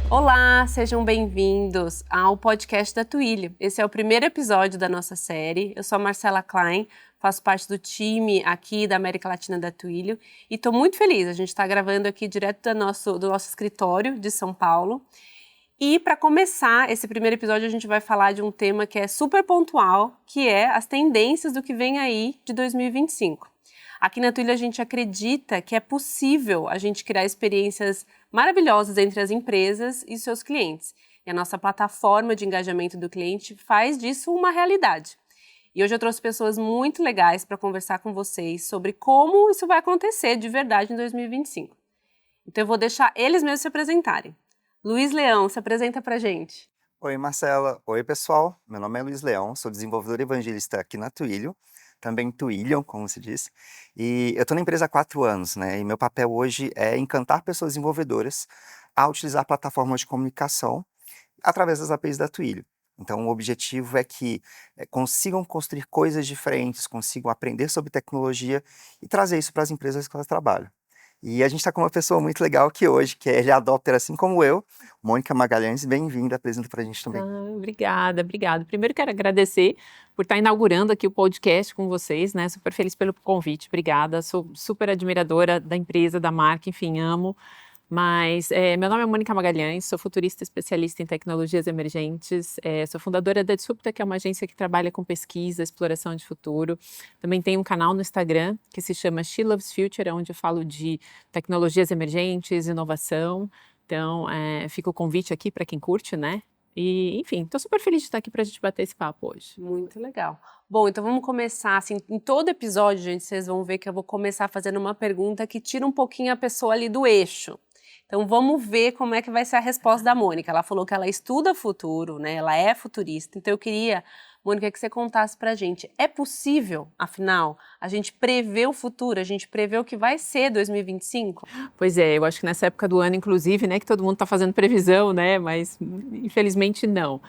Olá, sejam bem-vindos ao podcast da Twilio. Esse é o primeiro episódio da nossa série. Eu sou a Marcela Klein, faço parte do time aqui da América Latina da Twilio e estou muito feliz. A gente está gravando aqui direto do nosso escritório de São Paulo. E para começar esse primeiro episódio, a gente vai falar de um tema que é super pontual, que é as tendências do que vem aí de 2025. Aqui na Twilio a gente acredita que é possível a gente criar experiências maravilhosas entre as empresas e seus clientes. E a nossa plataforma de engajamento do cliente faz disso uma realidade. E hoje eu trouxe pessoas muito legais para conversar com vocês sobre como isso vai acontecer de verdade em 2025. Então eu vou deixar eles mesmos se apresentarem. Luiz Leão, se apresenta pra gente. Oi, Marcela. Oi, pessoal. Meu nome é Luiz Leão, sou desenvolvedor evangelista aqui na Twilio, também Twilion, como se diz. E eu estou na empresa há 4 anos, né? E meu papel hoje é encantar pessoas desenvolvedoras a utilizar plataformas de comunicação através das APIs da Twilio. Então, o objetivo é que consigam construir coisas diferentes, consigam aprender sobre tecnologia e trazer isso para as empresas que elas trabalham. E a gente está com uma pessoa muito legal aqui hoje, que é early adopter assim como eu, Mônica Magalhães, bem-vinda, apresenta para a gente também. Obrigada, obrigada. Primeiro quero agradecer por estar inaugurando aqui o podcast com vocês, né? Super feliz pelo convite, obrigada. Sou super admiradora da empresa, da marca, enfim, amo. Mas meu nome é Mônica Magalhães, sou futurista especialista em tecnologias emergentes, sou fundadora da Disrupta, que é uma agência que trabalha com pesquisa, exploração de futuro. Também tenho um canal no Instagram que se chama She Loves Future, onde eu falo de tecnologias emergentes, inovação. Então, fica o convite aqui para quem curte, né? E, enfim, estou super feliz de estar aqui para a gente bater esse papo hoje. Muito legal. Bom, então vamos começar, assim, em todo episódio, gente, vocês vão ver que eu vou começar fazendo uma pergunta que tira um pouquinho a pessoa ali do eixo. Então vamos ver como é que vai ser a resposta da Mônica. Ela falou que ela estuda futuro, né? Ela é futurista. Então eu queria, Mônica, que você contasse pra gente. É possível, afinal, a gente prever o futuro, a gente prever o que vai ser 2025? Pois é, eu acho que nessa época do ano, inclusive, né, que todo mundo está fazendo previsão, né, mas infelizmente não.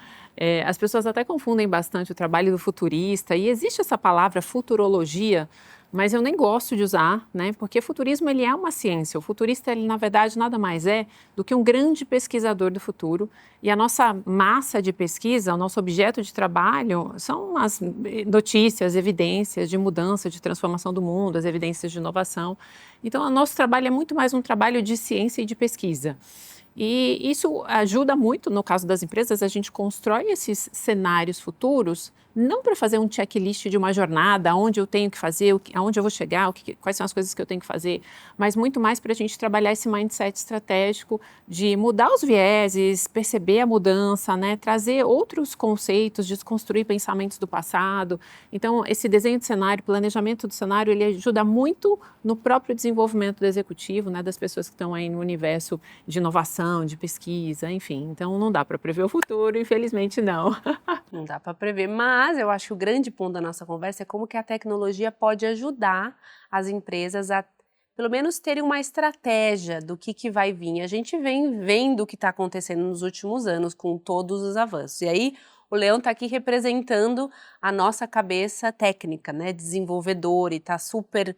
As pessoas até confundem bastante o trabalho do futurista, e existe essa palavra futurologia, mas eu nem gosto de usar, né, porque futurismo ele é uma ciência. O futurista, ele na verdade nada mais é do que um grande pesquisador do futuro, e a nossa massa de pesquisa, o nosso objeto de trabalho são as notícias, evidências de mudança, de transformação do mundo, as evidências de inovação. Então, o nosso trabalho é muito mais um trabalho de ciência e de pesquisa. E isso ajuda muito, no caso das empresas, a gente constrói esses cenários futuros, não para fazer um checklist de uma jornada, onde eu tenho que fazer, aonde eu vou chegar, quais são as coisas que eu tenho que fazer, mas muito mais para a gente trabalhar esse mindset estratégico de mudar os vieses, perceber a mudança, né, trazer outros conceitos, desconstruir pensamentos do passado. Então, esse desenho de cenário, planejamento do cenário, ele ajuda muito no próprio desenvolvimento do executivo, né, das pessoas que estão aí no universo de inovação, de pesquisa, enfim. Então, não dá para prever o futuro, infelizmente não. Não dá para prever, mas eu acho que o grande ponto da nossa conversa é como que a tecnologia pode ajudar as empresas a, pelo menos, terem uma estratégia do que vai vir. A gente vem vendo o que está acontecendo nos últimos anos com todos os avanços. E aí, o Leão está aqui representando a nossa cabeça técnica, né, desenvolvedor, e está super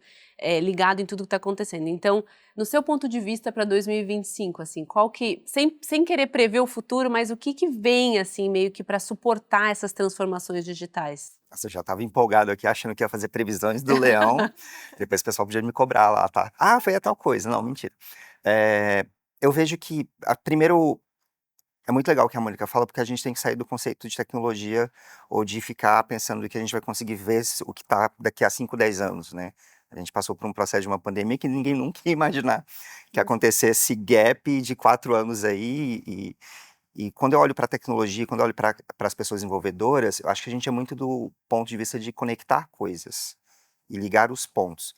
ligado em tudo que está acontecendo. Então, no seu ponto de vista para 2025, assim, qual que, sem querer prever o futuro, mas o que vem, assim, meio que para suportar essas transformações digitais? Nossa, eu já estava empolgado aqui, achando que ia fazer previsões do leão, depois o pessoal podia me cobrar lá, tá? Ah, foi a tal coisa. Não, mentira. Eu vejo que, primeiro, é muito legal o que a Mônica fala, porque a gente tem que sair do conceito de tecnologia ou de ficar pensando que a gente vai conseguir ver o que está daqui a 5, 10 anos, né? A gente passou por um processo de uma pandemia que ninguém nunca ia imaginar que acontecesse gap de 4 anos aí. E quando eu olho para a tecnologia, quando eu olho para as pessoas desenvolvedoras, eu acho que a gente é muito do ponto de vista de conectar coisas e ligar os pontos.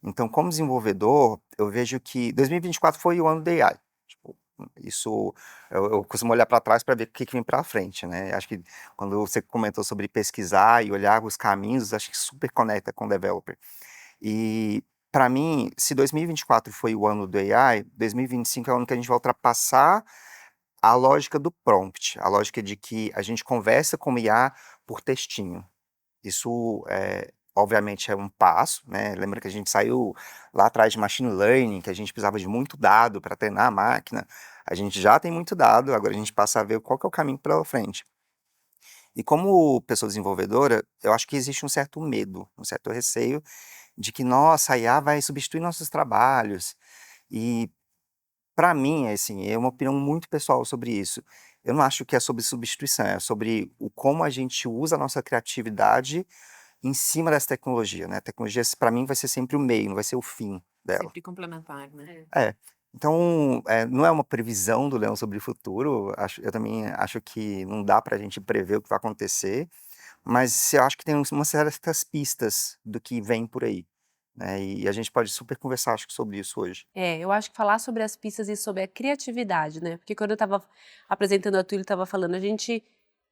Então, como desenvolvedor, eu vejo que 2024 foi o ano da AI. Tipo, isso, eu costumo olhar para trás para ver o que vem para frente, né? Acho que quando você comentou sobre pesquisar e olhar os caminhos, acho que super conecta com o developer. E, para mim, se 2024 foi o ano do AI, 2025 é o ano que a gente vai ultrapassar a lógica do prompt, a lógica de que a gente conversa com o IA por textinho. Isso obviamente é um passo, né? Lembra que a gente saiu lá atrás de machine learning, que a gente precisava de muito dado para treinar a máquina. A gente já tem muito dado, agora a gente passa a ver qual que é o caminho pela frente. E como pessoa desenvolvedora, eu acho que existe um certo medo, um certo receio de que, nossa, a IA vai substituir nossos trabalhos. E para mim, assim, é uma opinião muito pessoal sobre isso. Eu não acho que é sobre substituição, é sobre o como a gente usa a nossa criatividade em cima dessa tecnologia, né? A tecnologia, para mim, vai ser sempre o meio, não vai ser o fim dela. Sempre complementar, né? É. Então, não é uma previsão do Leão sobre o futuro. Eu também acho que não dá para a gente prever o que vai acontecer, mas eu acho que tem umas certas pistas do que vem por aí, né? E a gente pode super conversar, acho que, sobre isso hoje. Eu acho que falar sobre as pistas e sobre a criatividade, né? Porque quando eu estava apresentando a Twilio, estava falando, a gente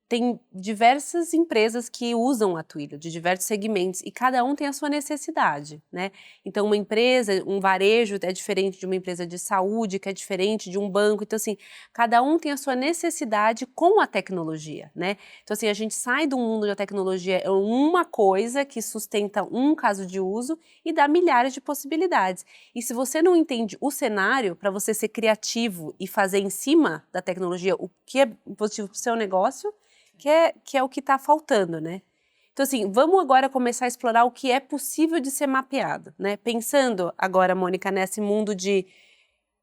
tem diversas empresas que usam a Twilio, de diversos segmentos, e cada um tem a sua necessidade, né? Então, uma empresa, um varejo é diferente de uma empresa de saúde, que é diferente de um banco. Então, assim, cada um tem a sua necessidade com a tecnologia, né? Então, assim, a gente sai do mundo da tecnologia, é uma coisa que sustenta um caso de uso e dá milhares de possibilidades. E se você não entende o cenário, para você ser criativo e fazer em cima da tecnologia o que é positivo para o seu negócio, que é o que está faltando, né? Então, assim, vamos agora começar a explorar o que é possível de ser mapeado, né? Pensando agora, Mônica, nesse mundo de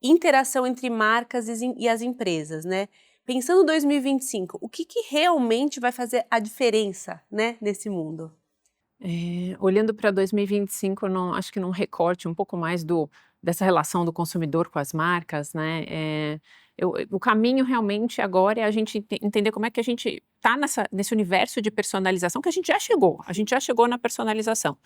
interação entre marcas e as empresas, né? Pensando em 2025, o que realmente vai fazer a diferença, né, nesse mundo? Olhando para 2025, acho que num recorte um pouco mais dessa relação do consumidor com as marcas, né? O caminho realmente agora é a gente entender como é que a gente está nesse universo de personalização que a gente já chegou na personalização.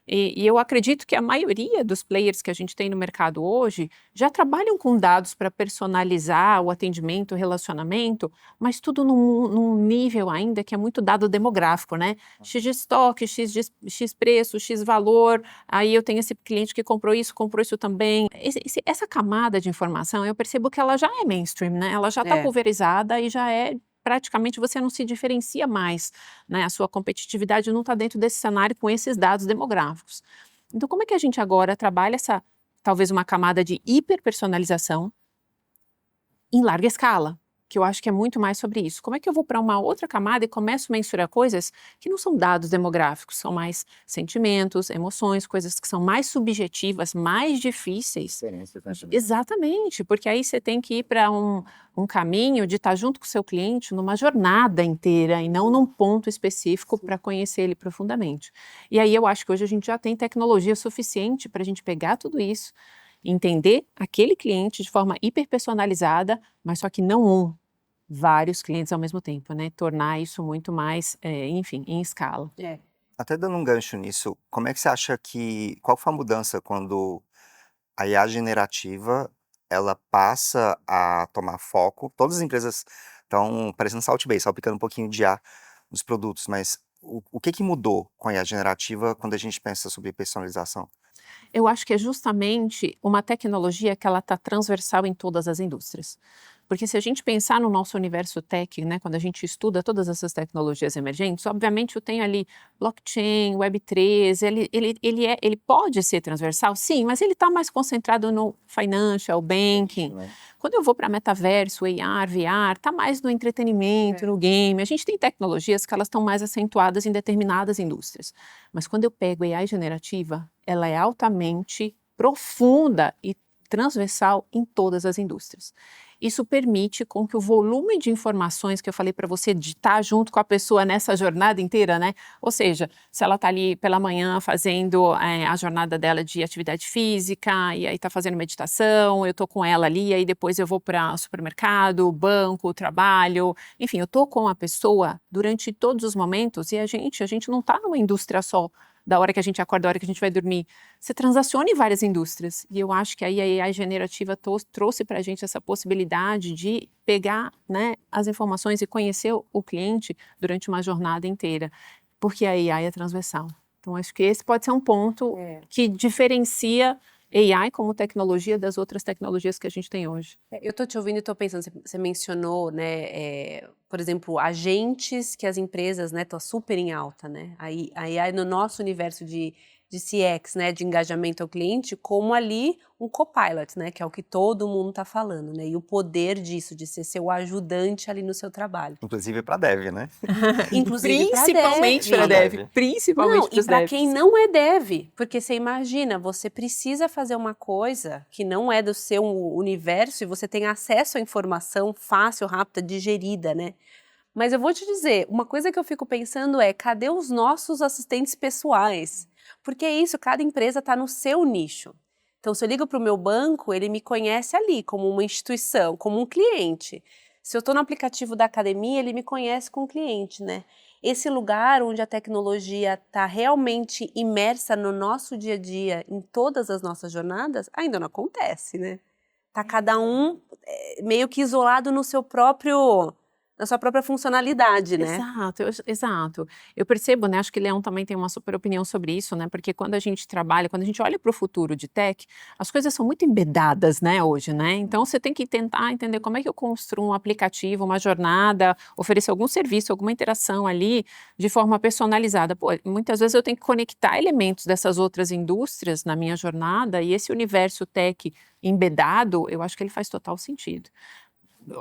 E eu acredito que a maioria dos players que a gente tem no mercado hoje já trabalham com dados para personalizar o atendimento, o relacionamento, mas tudo num nível ainda que é muito dado demográfico, né? X de estoque, X preço, X valor, aí eu tenho esse cliente que comprou isso também. Essa camada de informação, eu percebo que ela já é mainstream, né? Ela já está pulverizada e já é praticamente você não se diferencia mais, né? A sua competitividade não está dentro desse cenário com esses dados demográficos. Então, como é que a gente agora trabalha talvez uma camada de hiperpersonalização em larga escala? Que eu acho que é muito mais sobre isso. Como é que eu vou para uma outra camada e começo a mensurar coisas que não são dados demográficos, são mais sentimentos, emoções, coisas que são mais subjetivas, mais difíceis. Exatamente, porque aí você tem que ir para um caminho de estar junto com o seu cliente numa jornada inteira e não num ponto específico para conhecer ele profundamente. E aí eu acho que hoje a gente já tem tecnologia suficiente para a gente pegar tudo isso, entender aquele cliente de forma hiperpersonalizada, mas só que não vários clientes ao mesmo tempo, né? Tornar isso muito mais, enfim, em escala. Até dando um gancho nisso, como é que você acha qual foi a mudança quando a IA generativa, ela passa a tomar foco? Todas as empresas estão parecendo Salt Bay, salpicando um pouquinho de IA nos produtos, mas o que mudou com a IA generativa quando a gente pensa sobre personalização? Eu acho que é justamente uma tecnologia que ela está transversal em todas as indústrias. Porque se a gente pensar no nosso universo tech, né, quando a gente estuda todas essas tecnologias emergentes, obviamente eu tenho ali blockchain, Web3, ele pode ser transversal, sim, mas ele está mais concentrado no financial, banking. Quando eu vou para metaverso, AR, VR, está mais no entretenimento, no game. A gente tem tecnologias que elas estão mais acentuadas em determinadas indústrias. Mas quando eu pego AI generativa, ela é altamente profunda e transversal em todas as indústrias. Isso permite com que o volume de informações que eu falei para você, de estar junto com a pessoa nessa jornada inteira, né? Ou seja, se ela está ali pela manhã fazendo a jornada dela de atividade física, e aí está fazendo meditação, eu estou com ela ali, e aí depois eu vou para o supermercado, banco, trabalho, enfim, eu estou com a pessoa durante todos os momentos, e a gente não está numa indústria só, da hora que a gente acorda, da hora que a gente vai dormir. Você transaciona em várias indústrias. E eu acho que aí a AI generativa trouxe para a gente essa possibilidade de pegar, né, as informações e conhecer o cliente durante uma jornada inteira. Porque a AI é transversal. Então, acho que esse pode ser um ponto que diferencia AI como tecnologia das outras tecnologias que a gente tem hoje. Eu tô te ouvindo e tô pensando, você mencionou, né, por exemplo, agentes que as empresas, né, estão super em alta, né? Aí no nosso universo de CX, né, de engajamento ao cliente, como ali um copilot, né, que é o que todo mundo tá falando, né? E o poder disso, de ser seu ajudante ali no seu trabalho. Inclusive para dev, né? Inclusive para Principalmente para dev. dev. Dev. Principalmente Não, para e os para devs. quem não é dev, porque você imagina, você precisa fazer uma coisa que não é do seu universo e você tem acesso à informação fácil, rápida, digerida, né? Mas eu vou te dizer, uma coisa que eu fico pensando é, cadê os nossos assistentes pessoais? Porque é isso, cada empresa está no seu nicho. Então, se eu ligo para o meu banco, ele me conhece ali, como uma instituição, como um cliente. Se eu estou no aplicativo da academia, ele me conhece como cliente, né? Esse lugar onde a tecnologia está realmente imersa no nosso dia a dia, em todas as nossas jornadas, ainda não acontece, né? Tá cada um meio que isolado no seu próprio, na sua própria funcionalidade, né? Exato, exato. Eu percebo, né, acho que Leão também tem uma super opinião sobre isso, né, porque quando a gente trabalha, quando a gente olha para o futuro de tech, as coisas são muito embedadas, né, hoje, né, então você tem que tentar entender como é que eu construo um aplicativo, uma jornada, oferecer algum serviço, alguma interação ali de forma personalizada. Pô, muitas vezes eu tenho que conectar elementos dessas outras indústrias na minha jornada e esse universo tech embedado, eu acho que ele faz total sentido.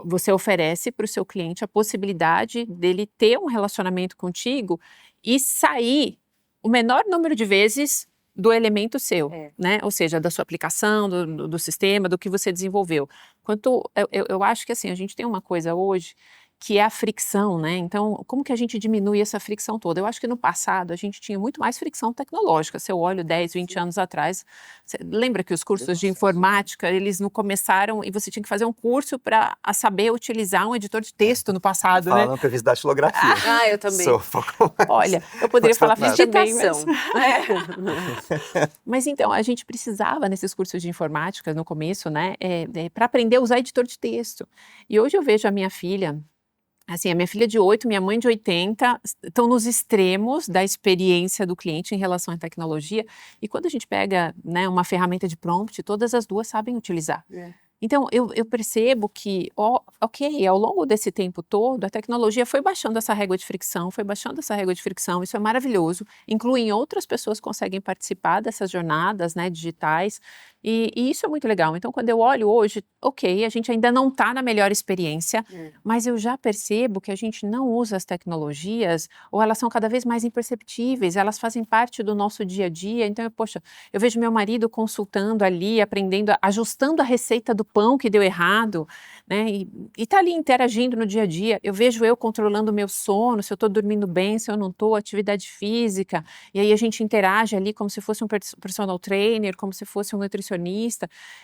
Você oferece para o seu cliente a possibilidade dele ter um relacionamento contigo e sair o menor número de vezes do elemento seu, né? Ou seja, da sua aplicação, do sistema, do que você desenvolveu. Eu acho que assim, a gente tem uma coisa hoje que é a fricção, né? Então, como que a gente diminui essa fricção toda? Eu acho que no passado a gente tinha muito mais fricção tecnológica. Se eu olho 10, 20 anos atrás, você lembra que os cursos de informática, eles não começaram e você tinha que fazer um curso para saber utilizar um editor de texto no passado, né? Falando que eu fiz datilografia. Ah, eu também. Sou pouco mais. Olha, eu poderia falar fiz também, mas... Digitação. Mas então, a gente precisava nesses cursos de informática no começo, né, para aprender a usar editor de texto. E hoje eu vejo a minha filha, assim, a minha filha de 8, minha mãe de 80, estão nos extremos da experiência do cliente em relação à tecnologia. E quando a gente pega, né, uma ferramenta de prompt, todas as duas sabem utilizar. Então, eu percebo que, ok, ao longo desse tempo todo, a tecnologia foi baixando essa régua de fricção, isso é maravilhoso, incluem outras pessoas que conseguem participar dessas jornadas, né, digitais, e isso é muito legal. Então, quando eu olho hoje, ok, a gente ainda não está na melhor experiência, mas eu já percebo que a gente não usa as tecnologias, ou elas são cada vez mais imperceptíveis, elas fazem parte do nosso dia a dia. Então, eu vejo meu marido consultando ali, aprendendo, ajustando a receita do pão que deu errado, né? E tá ali interagindo no dia a dia. Eu vejo eu controlando o meu sono, se eu estou dormindo bem, se eu não estou, atividade física. E aí a gente interage ali como se fosse um personal trainer, como se fosse um nutricionista.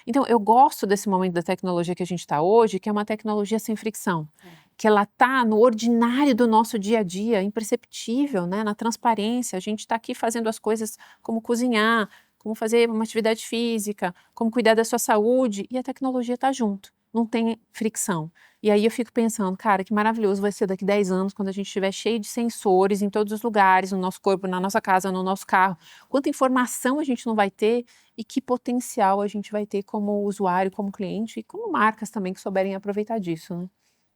Então, eu gosto desse momento da tecnologia que a gente está hoje, que é uma tecnologia sem fricção. Que ela está no ordinário do nosso dia a dia, imperceptível, né? Na transparência. A gente está aqui fazendo as coisas como cozinhar, como fazer uma atividade física, como cuidar da sua saúde, e a tecnologia está junto, não tem fricção. E aí eu fico pensando, cara, que maravilhoso vai ser daqui 10 anos, quando a gente estiver cheio de sensores em todos os lugares, no nosso corpo, na nossa casa, no nosso carro. Quanta informação a gente não vai ter e que potencial a gente vai ter como usuário, como cliente e como marcas também que souberem aproveitar disso, né?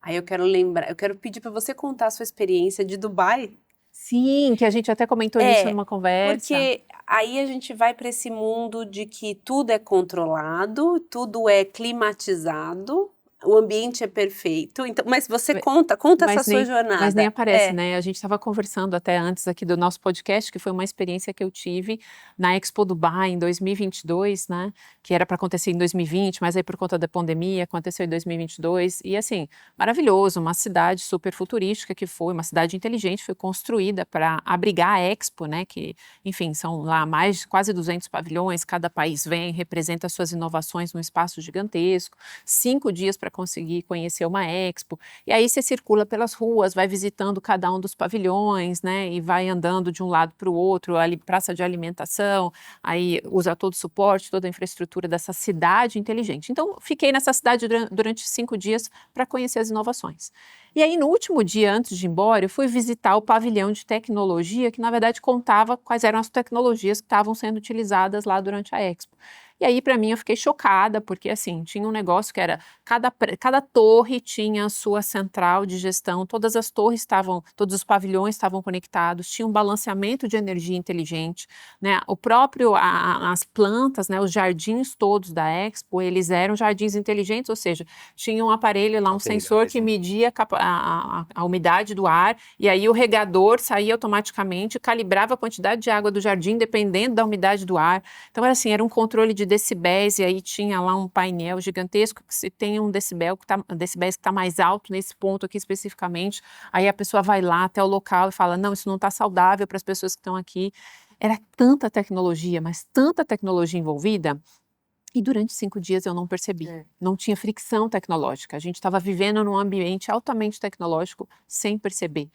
Aí eu quero pedir para você contar a sua experiência de Dubai. Sim, que a gente até comentou isso numa conversa. Porque aí a gente vai para esse mundo de que tudo é controlado, tudo é climatizado, o ambiente é perfeito. Então, mas você conta essa sua jornada. Mas nem aparece, né? A gente estava conversando até antes aqui do nosso podcast, que foi uma experiência que eu tive na Expo Dubai em 2022, né? Que era para acontecer em 2020, mas aí por conta da pandemia aconteceu em 2022. E assim, maravilhoso, uma cidade super futurística que foi, uma cidade inteligente, foi construída para abrigar a Expo, né? Que, enfim, são lá mais de quase 200 pavilhões, cada país vem, representa suas inovações num espaço gigantesco, 5 dias para conseguir conhecer uma Expo, e aí você circula pelas ruas, vai visitando cada um dos pavilhões, né, e vai andando de um lado para o outro, ali praça de alimentação, aí usa todo o suporte, toda a infraestrutura dessa cidade inteligente. Então, fiquei nessa cidade durante 5 dias para conhecer as inovações. E aí, no último dia, antes de ir embora, eu fui visitar o pavilhão de tecnologia, que na verdade contava quais eram as tecnologias que estavam sendo utilizadas lá durante a Expo. E aí, para mim, eu fiquei chocada, porque assim, tinha um negócio que era, cada torre tinha a sua central de gestão, todas as torres estavam, todos os pavilhões estavam conectados, tinha um balanceamento de energia inteligente, né? O próprio, as plantas, né, os jardins todos da Expo, eles eram jardins inteligentes, ou seja, tinha um aparelho lá, um sensor que media a umidade do ar, e aí o regador saía automaticamente, calibrava a quantidade de água do jardim dependendo da umidade do ar. Então era assim, era um controle de decibéis, e aí tinha lá um painel gigantesco que se tem um decibéis que está mais alto nesse ponto aqui especificamente, aí a pessoa vai lá até o local e fala, não, isso não está saudável para as pessoas que estão aqui. Era tanta tecnologia, mas tanta tecnologia envolvida, e durante 5 dias eu não percebi. Não tinha fricção tecnológica. A gente estava vivendo num ambiente altamente tecnológico sem perceber.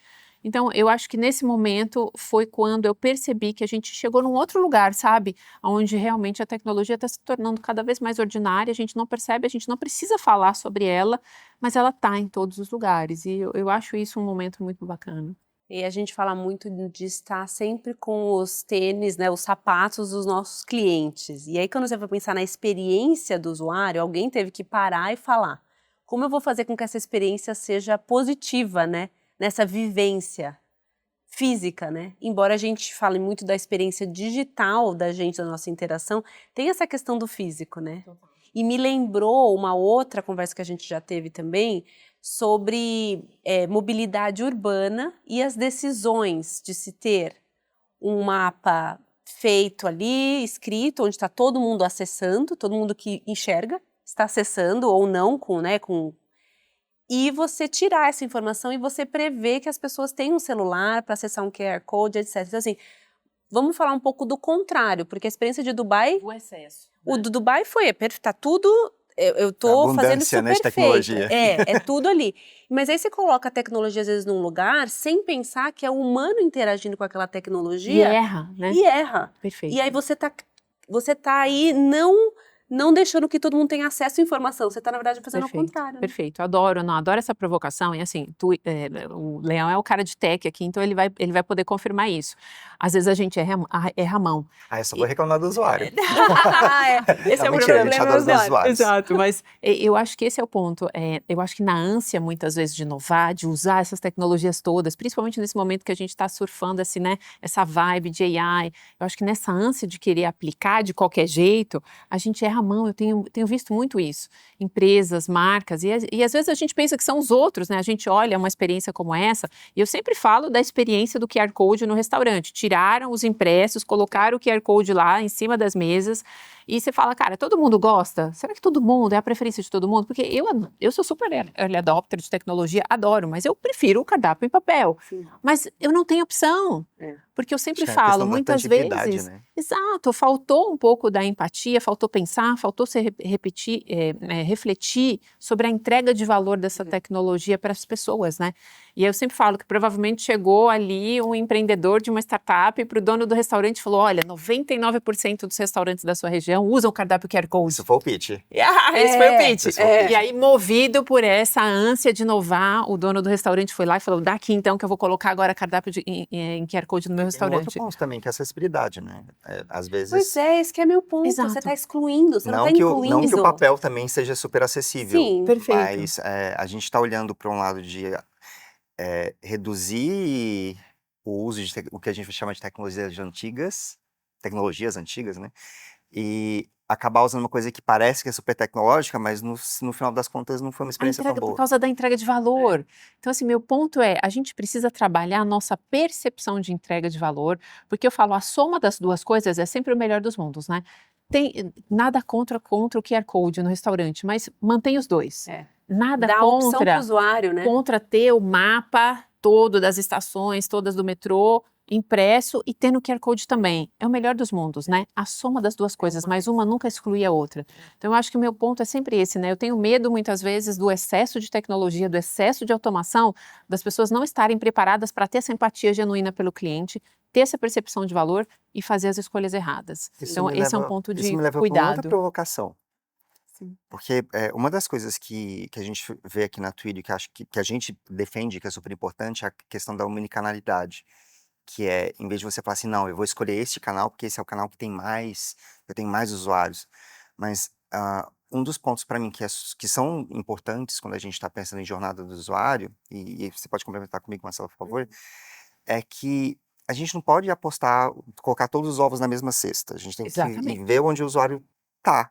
Então, eu acho que nesse momento foi quando eu percebi que a gente chegou num outro lugar, sabe? Onde realmente a tecnologia está se tornando cada vez mais ordinária, a gente não percebe, a gente não precisa falar sobre ela, mas ela está em todos os lugares. E eu acho isso um momento muito bacana. E a gente fala muito de estar sempre com os tênis, né, os sapatos dos nossos clientes. E aí, quando você vai pensar na experiência do usuário, alguém teve que parar e falar: como eu vou fazer com que essa experiência seja positiva, né? Nessa vivência física, né? Embora a gente fale muito da experiência digital da gente, da nossa interação, tem essa questão do físico, né? E me lembrou uma outra conversa que a gente já teve também sobre mobilidade urbana e as decisões de se ter um mapa feito ali, escrito, onde está todo mundo acessando, todo mundo que enxerga está acessando ou não e você tirar essa informação e você prever que as pessoas têm um celular para acessar um QR Code, etc. Então, assim, vamos falar um pouco do contrário, porque a experiência de Dubai... O excesso. O do Dubai tá tudo... Eu tô fazendo isso né, de perfeito. tecnologia. É tudo ali. Mas aí você coloca a tecnologia, às vezes, num lugar, sem pensar que é o humano interagindo com aquela tecnologia. E erra, né? E erra. Perfeito. E aí você tá aí não deixando que todo mundo tenha acesso à informação. Você está, na verdade, fazendo ao contrário. Né? Perfeito, adoro essa provocação. E assim, o Leão é o cara de tech aqui, então ele vai poder confirmar isso. Às vezes a gente erra a mão. Eu só vou reclamar do usuário. Esse é o mentira, problema. a gente adora os usuários. Exato, mas eu acho que esse é o ponto. Eu acho que na ânsia, muitas vezes, de inovar, de usar essas tecnologias todas, principalmente nesse momento que a gente está surfando assim, né, essa vibe de AI, eu acho que nessa ânsia de querer aplicar de qualquer jeito, a gente erra a mão. Eu tenho visto muito isso. Empresas, marcas, e às vezes a gente pensa que são os outros, né? A gente olha uma experiência como essa, e eu sempre falo da experiência do QR Code no restaurante. Tiraram os impressos, colocaram o QR Code lá em cima das mesas, e você fala, cara, todo mundo gosta? Será que todo mundo, é a preferência de todo mundo? Porque eu sou super early adopter de tecnologia, adoro, mas eu prefiro o cardápio em papel. Sim. Mas eu não tenho opção. Porque eu sempre falo, muitas vezes, né? Exato, faltou um pouco da empatia, faltou pensar, faltou se refletir sobre a entrega de valor dessa tecnologia para as pessoas, né? E eu sempre falo que provavelmente chegou ali um empreendedor de uma startup para o dono do restaurante e falou, olha, 99% dos restaurantes da sua região usam o cardápio QR Code. Isso foi o pitch. Esse foi o pitch. E aí, movido por essa ânsia de inovar, o dono do restaurante foi lá e falou, daqui então que eu vou colocar agora cardápio em QR Code no meu restaurante. Tem outro ponto também, que é a acessibilidade, né? Às vezes... Pois é, esse que é meu ponto. Exato. Você está excluindo, você não está incluindo. Não que o papel também seja super acessível. Sim. Perfeito. Mas a gente está olhando para um lado de reduzir o uso de o que a gente chama de tecnologias antigas, né? E acabar usando uma coisa que parece que é super tecnológica, mas no final das contas não foi uma experiência tão boa. Por causa da entrega de valor. Então, assim, meu ponto é, a gente precisa trabalhar a nossa percepção de entrega de valor, porque eu falo, a soma das duas coisas é sempre o melhor dos mundos, né? Tem nada contra o QR Code no restaurante, mas mantém os dois. Nada dá contra, opção pro usuário, né? Contra ter o mapa todo das estações, todas do metrô, impresso e ter no QR Code também. É o melhor dos mundos, né? A soma das duas coisas, mas uma nunca exclui a outra. Então, eu acho que o meu ponto é sempre esse, né? Eu tenho medo, muitas vezes, do excesso de tecnologia, do excesso de automação, das pessoas não estarem preparadas para ter essa empatia genuína pelo cliente, ter essa percepção de valor e fazer as escolhas erradas. Então, esse é um ponto de cuidado. Isso me leva para uma outra provocação. Sim. Porque uma das coisas que a gente vê aqui na Twilio, que acho que a gente defende, que é super importante, é a questão da omnicanalidade. Que em vez de você falar assim, não, eu vou escolher este canal, porque esse é o canal que tem mais, eu tenho mais usuários. Mas um dos pontos para mim que são importantes quando a gente está pensando em jornada do usuário, e você pode complementar comigo, Marcelo, por favor, é que a gente não pode colocar todos os ovos na mesma cesta. A gente tem que Exatamente. ver onde o usuário está.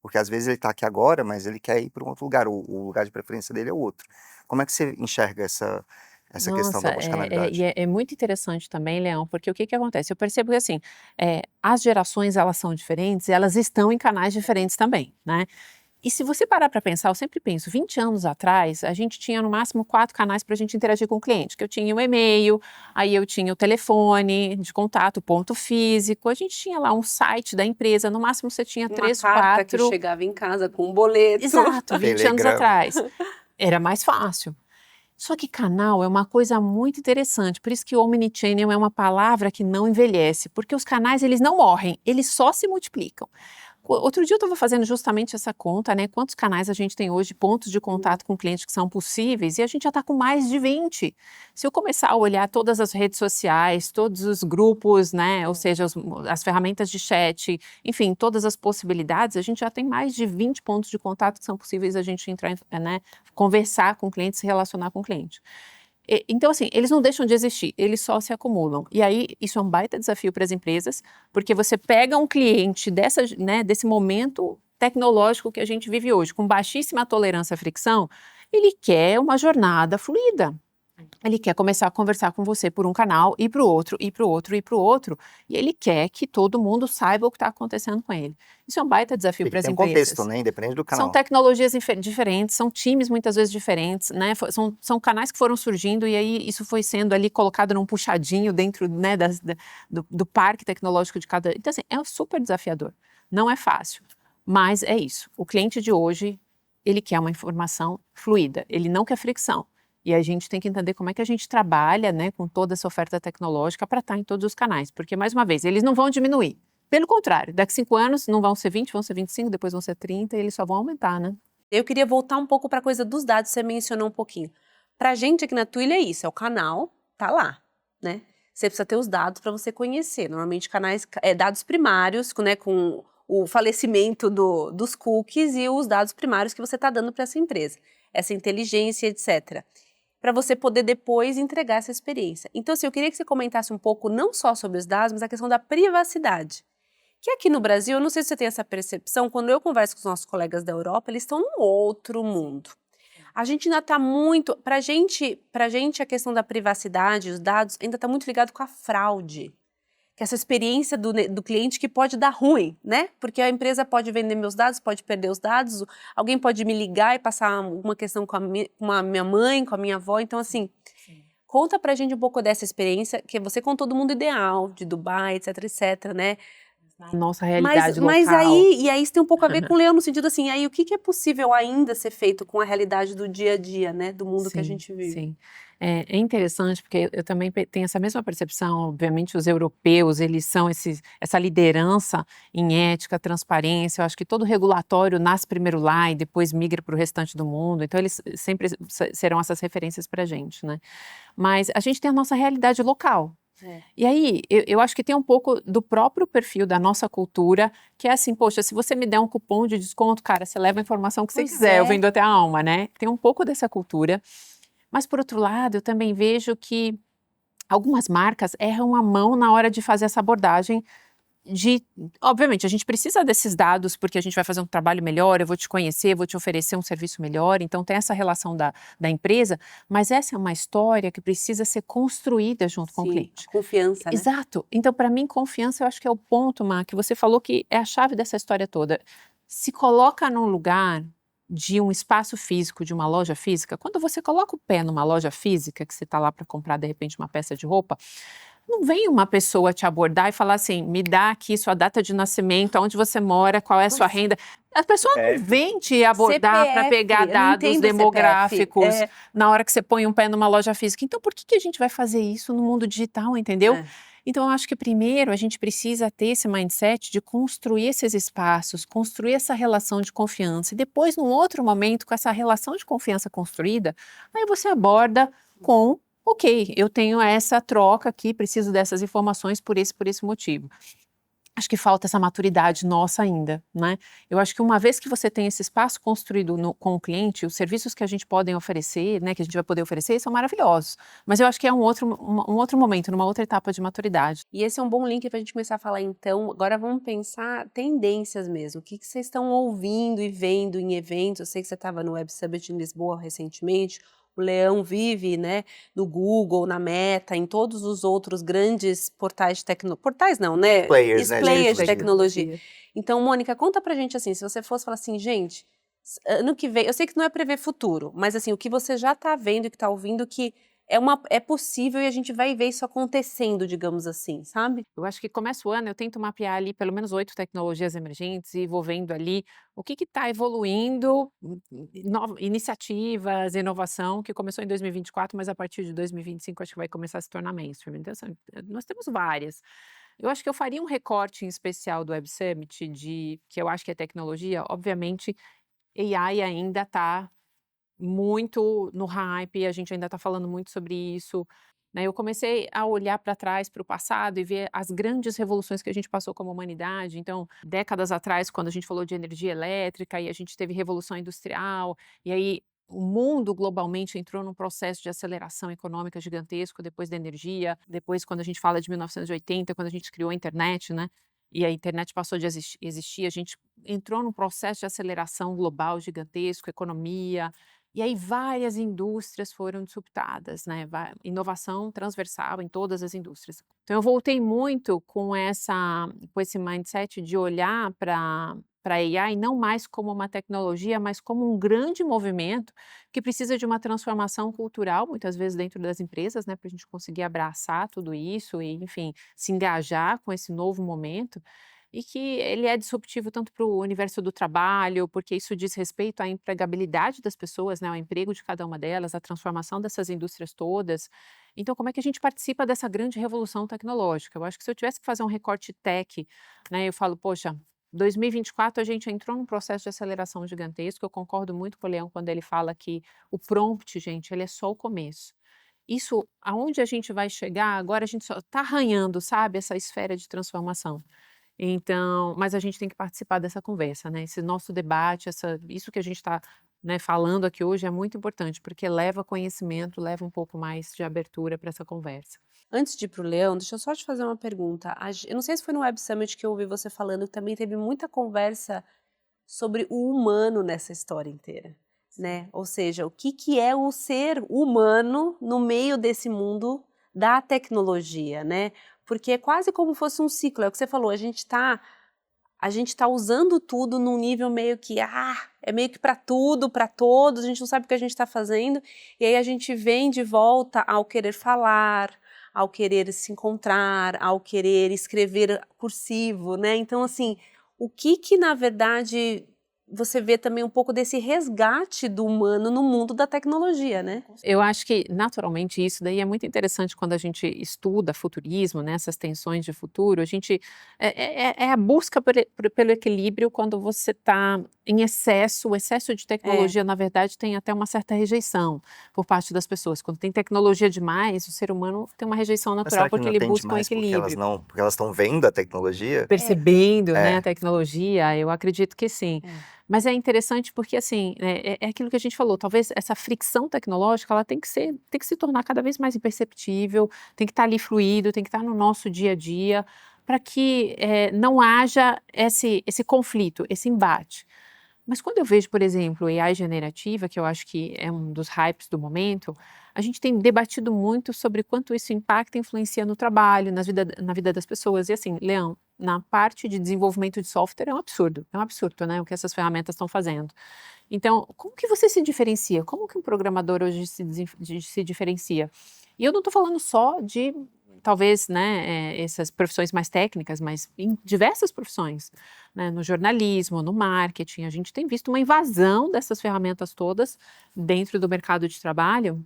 Porque às vezes ele está aqui agora, mas ele quer ir para um outro lugar, o lugar de preferência dele é outro. Como é que você enxerga essa questão da Nossa, multicanalidade? é muito interessante também, Leão, porque o que acontece? Eu percebo que, assim, as gerações, elas são diferentes e elas estão em canais diferentes também, né? E se você parar para pensar, eu sempre penso, 20 anos atrás, a gente tinha no máximo 4 canais para a gente interagir com o cliente, que eu tinha o e-mail, aí eu tinha o telefone de contato, ponto físico, a gente tinha lá um site da empresa, no máximo você tinha Uma 3, carta que 4... chegava em casa com um boleto. Exato, 20 anos Telegrama. atrás. Era mais fácil. Só que canal é uma coisa muito interessante, por isso que omnichannel é uma palavra que não envelhece, porque os canais eles não morrem, eles só se multiplicam. Outro dia eu estava fazendo justamente essa conta, né? Quantos canais a gente tem hoje, pontos de contato com clientes que são possíveis, e a gente já está com mais de 20. Se eu começar a olhar todas as redes sociais, todos os grupos, né? Ou seja, as ferramentas de chat, enfim, todas as possibilidades, a gente já tem mais de 20 pontos de contato que são possíveis a gente entrar, né? Conversar com o cliente, se relacionar com o cliente. Então, assim, eles não deixam de existir, eles só se acumulam. E aí, isso é um baita desafio para as empresas, porque você pega um cliente desse momento tecnológico que a gente vive hoje, com baixíssima tolerância à fricção, ele quer uma jornada fluida. Ele quer começar a conversar com você por um canal, ir para o outro, ir para o outro, ir para o outro, e ele quer que todo mundo saiba o que está acontecendo com ele. Isso é um baita desafio para as Tem um empresas. contexto, né? Independente do São canal. tecnologias diferentes, são times muitas vezes diferentes, né? São canais que foram surgindo e aí isso foi sendo ali colocado num puxadinho dentro, né, do parque tecnológico de cada. Então, assim, é super desafiador. Não é fácil, mas é isso. O cliente de hoje, ele quer uma informação fluida, ele não quer fricção. E a gente tem que entender como é que a gente trabalha, né, com toda essa oferta tecnológica para estar em todos os canais, porque, mais uma vez, eles não vão diminuir. Pelo contrário, daqui 5 anos não vão ser 20, vão ser 25, depois vão ser 30 e eles só vão aumentar, né? Eu queria voltar um pouco para a coisa dos dados, você mencionou um pouquinho. Para a gente aqui na Twilio é isso, é o canal, tá lá, né? Você precisa ter os dados para você conhecer. Normalmente canais, dados primários, né, com o falecimento dos cookies e os dados primários que você está dando para essa empresa. Essa inteligência, etc. Para você poder depois entregar essa experiência. Então, assim, eu queria que você comentasse um pouco não só sobre os dados, mas a questão da privacidade. Que aqui no Brasil, eu não sei se você tem essa percepção, quando eu converso com os nossos colegas da Europa, eles estão num outro mundo. A gente ainda está muito, pra gente a questão da privacidade, os dados, ainda está muito ligado com a fraude. Que essa experiência do cliente que pode dar ruim, né? Porque a empresa pode vender meus dados, pode perder os dados, alguém pode me ligar e passar uma questão com a minha mãe, com a minha avó. Então, assim, conta pra gente um pouco dessa experiência, que você contou do mundo ideal, de Dubai, etc, etc, né? Nossa realidade local. Mas aí isso tem um pouco a ver com o Leão, no sentido assim, aí o que é possível ainda ser feito com a realidade do dia a dia, né? Do mundo que a gente vive. Sim. É interessante porque eu também tenho essa mesma percepção, obviamente os europeus, eles são essa liderança em ética, transparência, eu acho que todo regulatório nasce primeiro lá e depois migra para o restante do mundo, então eles sempre serão essas referências para a gente, né? Mas a gente tem a nossa realidade local. E aí, eu acho que tem um pouco do próprio perfil da nossa cultura, que é assim, poxa, se você me der um cupom de desconto, cara, você leva a informação que você quiser, eu vendo até a alma, né? Tem um pouco dessa cultura. Mas, por outro lado, eu também vejo que algumas marcas erram a mão na hora de fazer essa abordagem obviamente, a gente precisa desses dados porque a gente vai fazer um trabalho melhor, eu vou te conhecer, vou te oferecer um serviço melhor, então tem essa relação da empresa, mas essa é uma história que precisa ser construída junto com o cliente. Confiança, né? Exato. Então, para mim, confiança eu acho que é o ponto, Má, que você falou que é a chave dessa história toda. Se coloca num lugar de um espaço físico, de uma loja física, quando você coloca o pé numa loja física, que você está lá para comprar, de repente, uma peça de roupa, não vem uma pessoa te abordar e falar assim, me dá aqui sua data de nascimento, onde você mora, qual é a sua renda. A pessoa não vem te abordar para pegar dados demográficos na hora que você põe um pé numa loja física. Então, por que a gente vai fazer isso no mundo digital, entendeu? Então, eu acho que primeiro a gente precisa ter esse mindset de construir esses espaços, construir essa relação de confiança. E depois, num outro momento, com essa relação de confiança construída, aí você aborda com ok, eu tenho essa troca aqui, preciso dessas informações por esse motivo. acho que falta essa maturidade nossa ainda, né? Eu acho que uma vez que você tem esse espaço construído com o cliente, os serviços que a gente pode oferecer, né, que a gente vai poder oferecer, são maravilhosos. Mas eu acho que é um outro momento, numa outra etapa de maturidade. E esse é um bom link para a gente começar a falar, então. Agora vamos pensar tendências mesmo. O que vocês estão ouvindo e vendo em eventos? Eu sei que você estava no Web Summit em Lisboa recentemente. O Leão vive, né, no Google, na Meta, em todos os outros grandes portais de tecnologia. Portais não, né? Players, né, de Players de tecnologia. tecnologia. Então, Mônica, conta pra gente assim, se você fosse falar assim, gente, ano que vem, eu sei que não é prever futuro, mas assim, o que você já tá vendo e que tá ouvindo que é possível e a gente vai ver isso acontecendo, digamos assim, sabe? Eu acho que começa o ano, eu tento mapear ali pelo menos 8 tecnologias emergentes e vou vendo ali o que está evoluindo, iniciativas, inovação, que começou em 2024, mas a partir de 2025 acho que vai começar a se tornar mainstream. Então, assim, nós temos várias. Eu acho que eu faria um recorte em especial do Web Summit, que eu acho que é tecnologia. Obviamente, AI ainda está muito no hype, a gente ainda está falando muito sobre isso, né? Eu comecei a olhar para trás, para o passado e ver as grandes revoluções que a gente passou como humanidade. Então, décadas atrás, quando a gente falou de energia elétrica e a gente teve revolução industrial, e aí o mundo globalmente entrou num processo de aceleração econômica gigantesco depois da energia, depois quando a gente fala de 1980, quando a gente criou a internet, né? E a internet passou de existir, a gente entrou num processo de aceleração global gigantesco, economia, e aí várias indústrias foram disruptadas, né? Inovação transversal em todas as indústrias. Então eu voltei muito com esse mindset de olhar para a AI não mais como uma tecnologia, mas como um grande movimento que precisa de uma transformação cultural, muitas vezes dentro das empresas, né, para a gente conseguir abraçar tudo isso e, enfim, se engajar com esse novo momento. E que ele é disruptivo tanto para o universo do trabalho, porque isso diz respeito à empregabilidade das pessoas, né, ao emprego de cada uma delas, à transformação dessas indústrias todas. Então, como é que a gente participa dessa grande revolução tecnológica? Eu acho que se eu tivesse que fazer um recorte tech, né, eu falo, poxa, 2024 a gente entrou num processo de aceleração gigantesco. Eu concordo muito com o Leão quando ele fala que o prompt, gente, ele é só o começo. Isso, aonde a gente vai chegar, agora a gente só está arranhando, sabe, essa esfera de transformação. Então, mas a gente tem que participar dessa conversa, né? Esse nosso debate, isso que a gente está, né, falando aqui hoje é muito importante, porque leva conhecimento, leva um pouco mais de abertura para essa conversa. Antes de ir para o Leão, deixa eu só te fazer uma pergunta. Eu não sei se foi no Web Summit que eu ouvi você falando, que também teve muita conversa sobre o humano nessa história inteira, né? Ou seja, o que é o ser humano no meio desse mundo da tecnologia, né? Porque é quase como fosse um ciclo, é o que você falou, a gente tá usando tudo num nível meio que, é meio que para tudo, para todos, a gente não sabe o que a gente está fazendo, e aí a gente vem de volta ao querer falar, ao querer se encontrar, ao querer escrever cursivo, né? Então, assim, o que na verdade você vê também um pouco desse resgate do humano no mundo da tecnologia, né? Eu acho que, naturalmente, isso daí é muito interessante quando a gente estuda futurismo, né, essas tensões de futuro. A gente é a busca pelo equilíbrio quando você está em excesso. O excesso de tecnologia, na verdade, tem até uma certa rejeição por parte das pessoas. Quando tem tecnologia demais, o ser humano tem uma rejeição Mas natural será que porque não ele tem busca um demais equilíbrio. porque elas estão vendo a tecnologia? Percebendo, né, a É. tecnologia, eu acredito que sim. Mas é interessante porque, assim, é aquilo que a gente falou, talvez essa fricção tecnológica, ela tem que se tornar cada vez mais imperceptível, tem que estar ali fluido, tem que estar no nosso dia a dia, para que não haja esse conflito, esse embate. Mas quando eu vejo, por exemplo, AI generativa, que eu acho que é um dos hypes do momento, a gente tem debatido muito sobre quanto isso impacta e influencia no trabalho, na vida das pessoas. E assim, Leão, na parte de desenvolvimento de software é um absurdo, né, o que essas ferramentas estão fazendo. Então, como que você se diferencia? Como que um programador hoje se diferencia? E eu não estou falando só de, talvez, né, essas profissões mais técnicas, mas em diversas profissões, né, no jornalismo, no marketing, a gente tem visto uma invasão dessas ferramentas todas dentro do mercado de trabalho.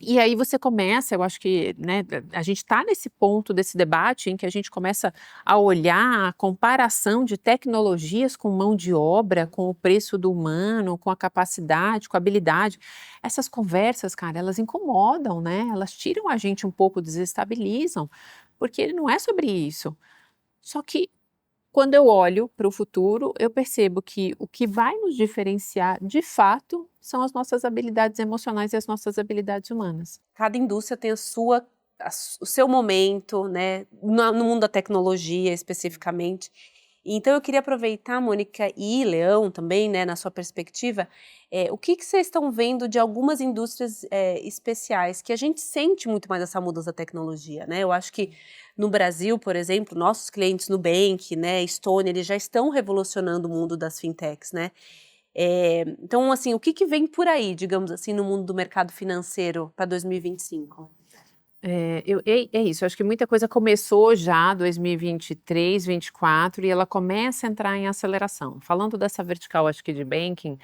E aí você começa, eu acho que, né, a gente está nesse ponto desse debate em que a gente começa a olhar a comparação de tecnologias com mão de obra, com o preço do humano, com a capacidade, com a habilidade. Essas conversas, cara, elas incomodam, né? Elas tiram a gente um pouco, desestabilizam, porque não é sobre isso. Só que quando eu olho para o futuro, eu percebo que o que vai nos diferenciar, de fato, são as nossas habilidades emocionais e as nossas habilidades humanas. Cada indústria tem o seu momento, né, no mundo da tecnologia especificamente. Então eu queria aproveitar, Mônica e Leão também, né, na sua perspectiva, o que vocês estão vendo de algumas indústrias especiais que a gente sente muito mais essa mudança da tecnologia, né? Eu acho que no Brasil, por exemplo, nossos clientes Nubank, né, Stone, eles já estão revolucionando o mundo das fintechs, né? Então, assim, o que vem por aí, digamos assim, no mundo do mercado financeiro para 2025? É isso, acho que muita coisa começou já 2023, 2024 e ela começa a entrar em aceleração. Falando dessa vertical, acho que de banking,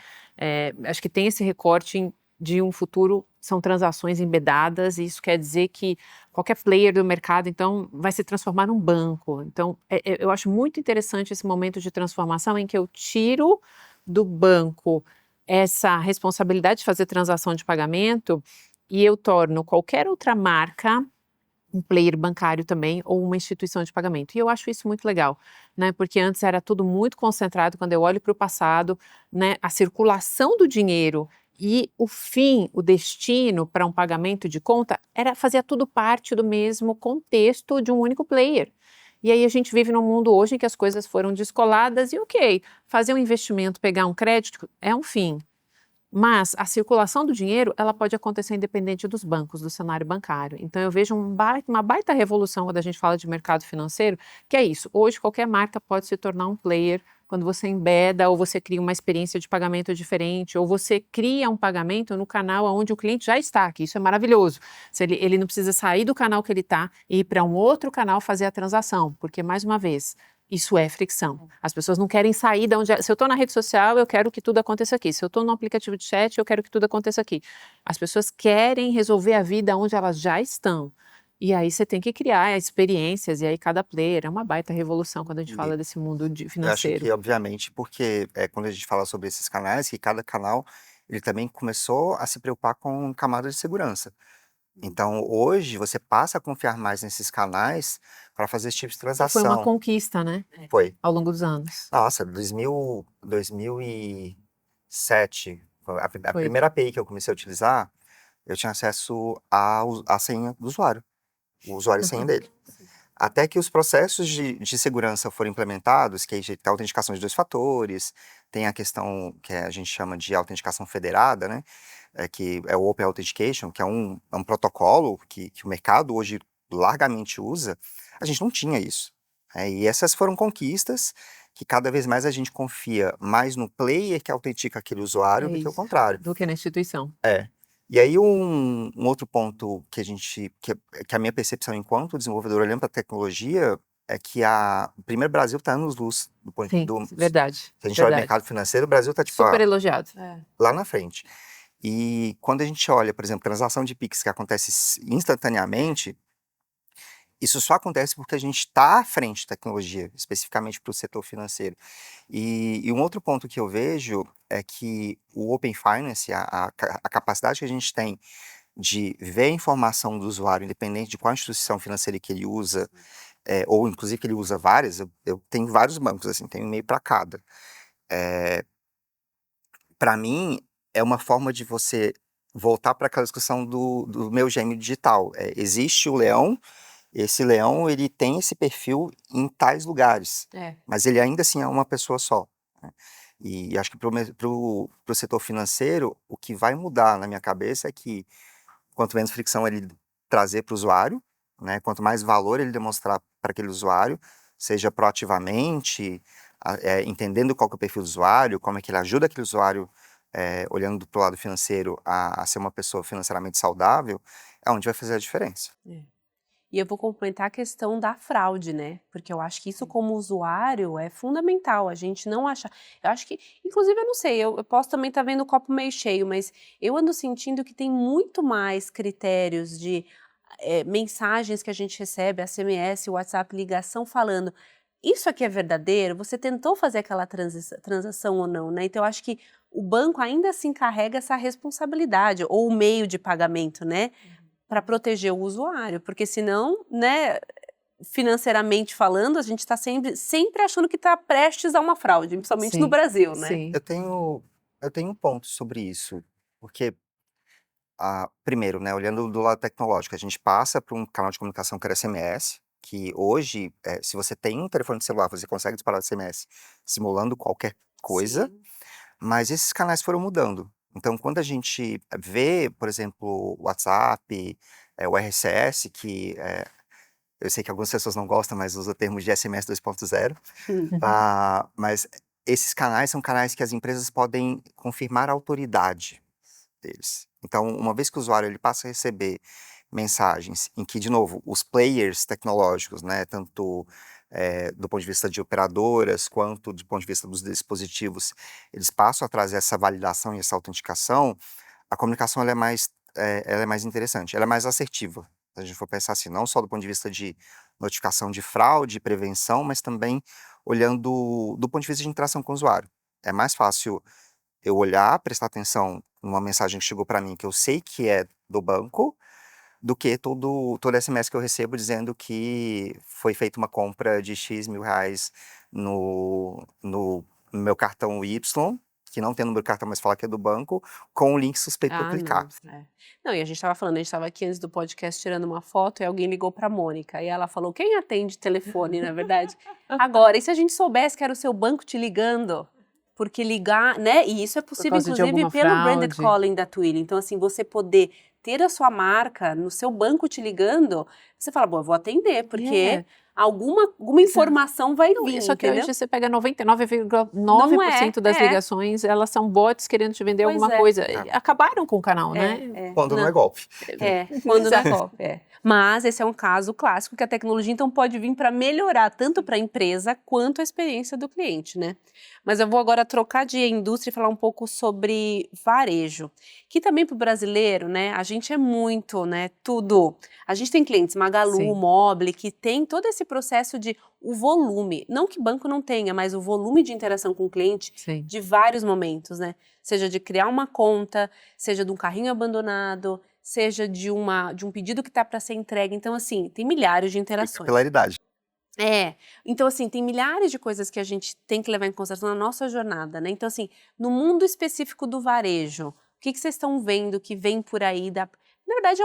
acho que tem esse recorte de um futuro, são transações embedadas, e isso quer dizer que qualquer player do mercado, então, vai se transformar num banco. Então, eu acho muito interessante esse momento de transformação em que eu tiro do banco essa responsabilidade de fazer transação de pagamento e eu torno qualquer outra marca um player bancário também ou uma instituição de pagamento. E eu acho isso muito legal, né? Porque antes era tudo muito concentrado. Quando eu olho para o passado, né, a circulação do dinheiro e o fim, o destino para um pagamento de conta fazia tudo parte do mesmo contexto de um único player. E aí a gente vive num mundo hoje em que as coisas foram descoladas e ok, fazer um investimento, pegar um crédito é um fim. Mas a circulação do dinheiro, ela pode acontecer independente dos bancos, do cenário bancário. Então eu vejo uma baita revolução quando a gente fala de mercado financeiro, que é isso. Hoje qualquer marca pode se tornar um player quando você embeda ou você cria uma experiência de pagamento diferente ou você cria um pagamento no canal onde o cliente já está, que isso é maravilhoso. Ele não precisa sair do canal que ele está e ir para um outro canal fazer a transação, porque mais uma vez, isso é fricção. As pessoas não querem sair de onde... Se eu estou na rede social, eu quero que tudo aconteça aqui. Se eu estou no aplicativo de chat, eu quero que tudo aconteça aqui. As pessoas querem resolver a vida onde elas já estão. E aí você tem que criar experiências, e aí cada player é uma baita revolução quando a gente fala desse mundo Eu acho financeiro. que, obviamente, porque quando a gente fala sobre esses canais, que cada canal, ele também começou a se preocupar com camadas de segurança. Então, hoje, você passa a confiar mais nesses canais para fazer esse tipo de Foi uma transação. conquista, né? Foi. Ao longo dos anos. Nossa, 2007, a Foi. primeira API que eu comecei a utilizar, eu tinha acesso à senha do usuário, o usuário e senha dele. Até que os processos de segurança foram implementados, que aí tem a autenticação de 2 fatores, tem a questão que a gente chama de autenticação federada, né? Que é o Open Authentication, que é um protocolo que o mercado hoje largamente usa. A gente não tinha isso. E essas foram conquistas que cada vez mais a gente confia mais no player que autentica aquele usuário do que o contrário. Do que na instituição. E aí um outro ponto que a minha percepção enquanto desenvolvedor olhando para a tecnologia é que o primeiro Brasil está anos-luz do ponto Sim, do... verdade. Se a gente olha o mercado financeiro, o Brasil está tipo, super elogiado. lá na frente. E quando a gente olha, por exemplo, transação de Pix que acontece instantaneamente, isso só acontece porque a gente está à frente da tecnologia, especificamente para o setor financeiro. E um outro ponto que eu vejo é que o Open Finance, a capacidade que a gente tem de ver a informação do usuário, independente de qual instituição financeira que ele usa, ou inclusive que ele usa várias, eu tenho vários bancos, assim, tenho um e-mail para cada. Para mim, é uma forma de você voltar para aquela discussão do meu gênio digital. Existe o leão. Esse leão, ele tem esse perfil em tais lugares, mas ele ainda assim é uma pessoa só, né? E acho que para o setor financeiro, o que vai mudar na minha cabeça é que quanto menos fricção ele trazer para o usuário, né, quanto mais valor ele demonstrar para aquele usuário, seja proativamente, entendendo qual que é o perfil do usuário, como é que ele ajuda aquele usuário, olhando para o lado financeiro, a ser uma pessoa financeiramente saudável, é onde vai fazer a diferença. E eu vou complementar a questão da fraude, né? Porque eu acho que isso, como usuário, é fundamental. A gente não achar. Eu acho que, inclusive, eu não sei, eu posso também estar vendo o copo meio cheio, mas eu ando sentindo que tem muito mais critérios de mensagens que a gente recebe, SMS, WhatsApp, ligação, falando. Isso aqui é verdadeiro? Você tentou fazer aquela transação ou não, né? Então, eu acho que o banco ainda assim carrega essa responsabilidade, ou o meio de pagamento, né? Para proteger o usuário, porque senão, né, financeiramente falando, a gente está sempre achando que está prestes a uma fraude, principalmente no Brasil, né? Sim. Eu tenho um ponto sobre isso, porque, primeiro, né, olhando do lado tecnológico, a gente passa por um canal de comunicação que era SMS, que hoje, se você tem um telefone celular, você consegue disparar SMS simulando qualquer coisa, Sim. mas esses canais foram mudando. Então, quando a gente vê, por exemplo, o WhatsApp, o RCS, que eu sei que algumas pessoas não gostam, mas usa termos de SMS 2.0, mas esses canais são canais que as empresas podem confirmar a autoridade deles. Então, uma vez que o usuário ele passa a receber mensagens em que, de novo, os players tecnológicos, né, tanto do ponto de vista de operadoras quanto do ponto de vista dos dispositivos, eles passam a trazer essa validação e essa autenticação, a comunicação ela é mais interessante, ela é mais assertiva. Se a gente for pensar assim, não só do ponto de vista de notificação de fraude, prevenção, mas também olhando do ponto de vista de interação com o usuário. É mais fácil eu olhar, prestar atenção numa mensagem que chegou para mim, que eu sei que é do banco, do que todo SMS que eu recebo dizendo que foi feita uma compra de X mil reais no meu cartão Y, que não tem número de cartão, mas fala que é do banco, com o link suspeito para eu clicar. Não, e a gente estava falando, a gente estava aqui antes do podcast tirando uma foto e alguém ligou para a Mônica e ela falou, quem atende telefone, na verdade? Agora, e se a gente soubesse que era o seu banco te ligando? Porque ligar, né? E isso é possível, inclusive, pelo branded calling da Twilio. Então, assim, você poder ter a sua marca no seu banco te ligando, você fala, bom, eu vou atender, porque alguma informação vai vir, Só que entendeu? hoje você pega 99,9% das ligações, elas são bots querendo te vender alguma coisa. Acabaram com o canal, né? Quando não é golpe. Quando não é golpe, Mas esse é um caso clássico que a tecnologia, então, pode vir para melhorar tanto para a empresa quanto a experiência do cliente, né? Mas eu vou agora trocar de indústria e falar um pouco sobre varejo, que também para o brasileiro, né, a gente é muito, né, tudo. A gente tem clientes Magalu, Mobile, que tem todo esse processo de o volume, não que banco não tenha, mas o volume de interação com o cliente de vários momentos, né? Seja de criar uma conta, seja de um carrinho abandonado, seja de um pedido que está para ser entregue. Então, assim, tem milhares de interações. Capilaridade. Então, assim, tem milhares de coisas que a gente tem que levar em consideração na nossa jornada, né? Então, assim, no mundo específico do varejo, o que vocês estão vendo que vem por aí? Na verdade,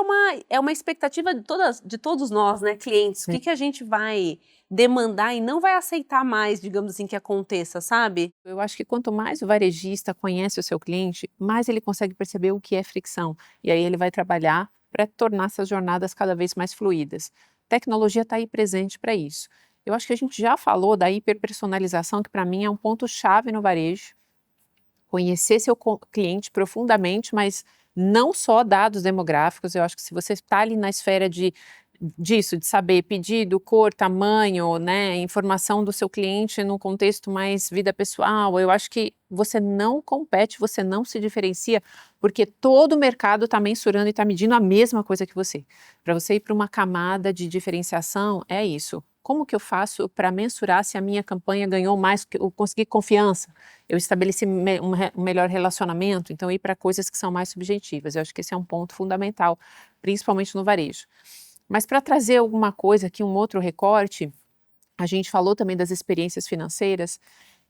é uma expectativa de todos nós, né, clientes. O que a gente vai demandar e não vai aceitar mais, digamos assim, que aconteça, sabe? Eu acho que quanto mais o varejista conhece o seu cliente, mais ele consegue perceber o que é fricção. E aí ele vai trabalhar para tornar essas jornadas cada vez mais fluídas. Tecnologia está aí presente para isso. Eu acho que a gente já falou da hiperpersonalização, que para mim é um ponto-chave no varejo. Conhecer seu cliente profundamente, mas não só dados demográficos. Eu acho que se você está ali na esfera disso, de saber pedido, cor, tamanho, né, informação do seu cliente no contexto mais vida pessoal, eu acho que você não compete, você não se diferencia, porque todo o mercado está mensurando e está medindo a mesma coisa que você. Para você ir para uma camada de diferenciação, é isso. Como que eu faço para mensurar se a minha campanha ganhou mais, eu consegui confiança, eu estabeleci um melhor relacionamento, então ir para coisas que são mais subjetivas. Eu acho que esse é um ponto fundamental, principalmente no varejo. Mas para trazer alguma coisa aqui, um outro recorte, a gente falou também das experiências financeiras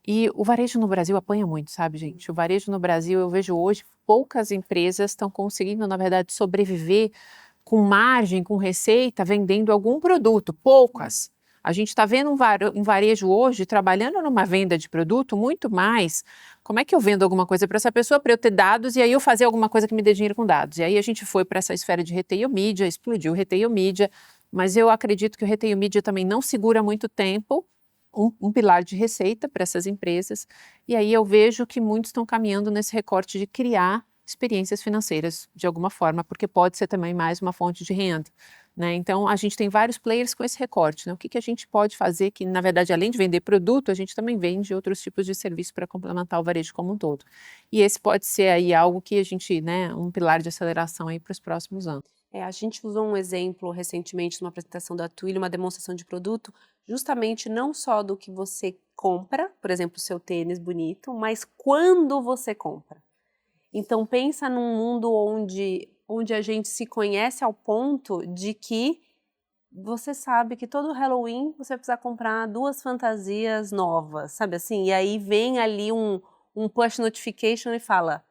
e o varejo no Brasil apanha muito, sabe, gente? O varejo no Brasil, eu vejo hoje, poucas empresas estão conseguindo, na verdade, sobreviver com margem, com receita, vendendo algum produto, poucas. A gente está vendo um varejo hoje trabalhando numa venda de produto muito mais. Como é que eu vendo alguma coisa para essa pessoa para eu ter dados e aí eu fazer alguma coisa que me dê dinheiro com dados? E aí a gente foi para essa esfera de retail media, explodiu o retail media, mas eu acredito que o retail media também não segura muito tempo, um pilar de receita para essas empresas. E aí eu vejo que muitos estão caminhando nesse recorte de criar experiências financeiras de alguma forma, porque pode ser também mais uma fonte de renda. Né? Então, a gente tem vários players com esse recorte. Né? O que a gente pode fazer que, na verdade, além de vender produto, a gente também vende outros tipos de serviço para complementar o varejo como um todo. E esse pode ser aí algo que a gente, né, um pilar de aceleração aí para os próximos anos. A gente usou um exemplo recentemente numa apresentação da Twilio, uma demonstração de produto, justamente não só do que você compra, por exemplo, o seu tênis bonito, mas quando você compra. Então, pensa num mundo onde a gente se conhece ao ponto de que você sabe que todo Halloween você vai precisar comprar 2 fantasias novas, sabe assim? E aí vem ali um push notification e fala: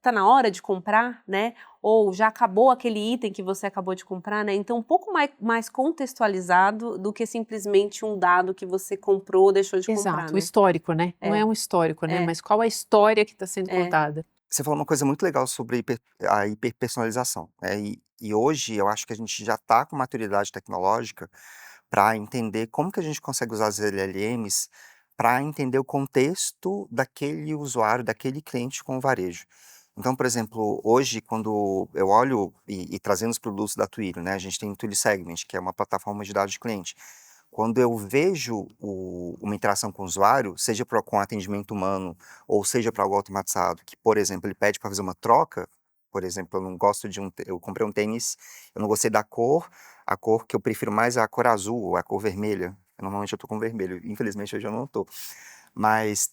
"Tá na hora de comprar", né, ou "Já acabou aquele item que você acabou de comprar", né, então um pouco mais contextualizado do que simplesmente um dado que você comprou ou deixou de comprar, Exato, o né. histórico, né? Não É, é um histórico, né? é, Mas qual a história que está sendo é. contada? Você falou uma coisa muito legal sobre a hiperpersonalização, né, e hoje eu acho que a gente já está com maturidade tecnológica para entender como que a gente consegue usar as LLMs para entender o contexto daquele usuário, daquele cliente com o varejo. Então, por exemplo, hoje quando eu olho e trazendo os produtos da Twilio, né, a gente tem o Twilio Segment, que é uma plataforma de dados de cliente. Quando eu vejo uma interação com o usuário, seja com atendimento humano ou seja para algo automatizado, que, por exemplo, ele pede para fazer uma troca, por exemplo, eu não gosto de eu comprei um tênis, eu não gostei da cor, a cor que eu prefiro mais é a cor azul ou a cor vermelha. Normalmente eu tô com vermelho, infelizmente hoje eu não tô. Mas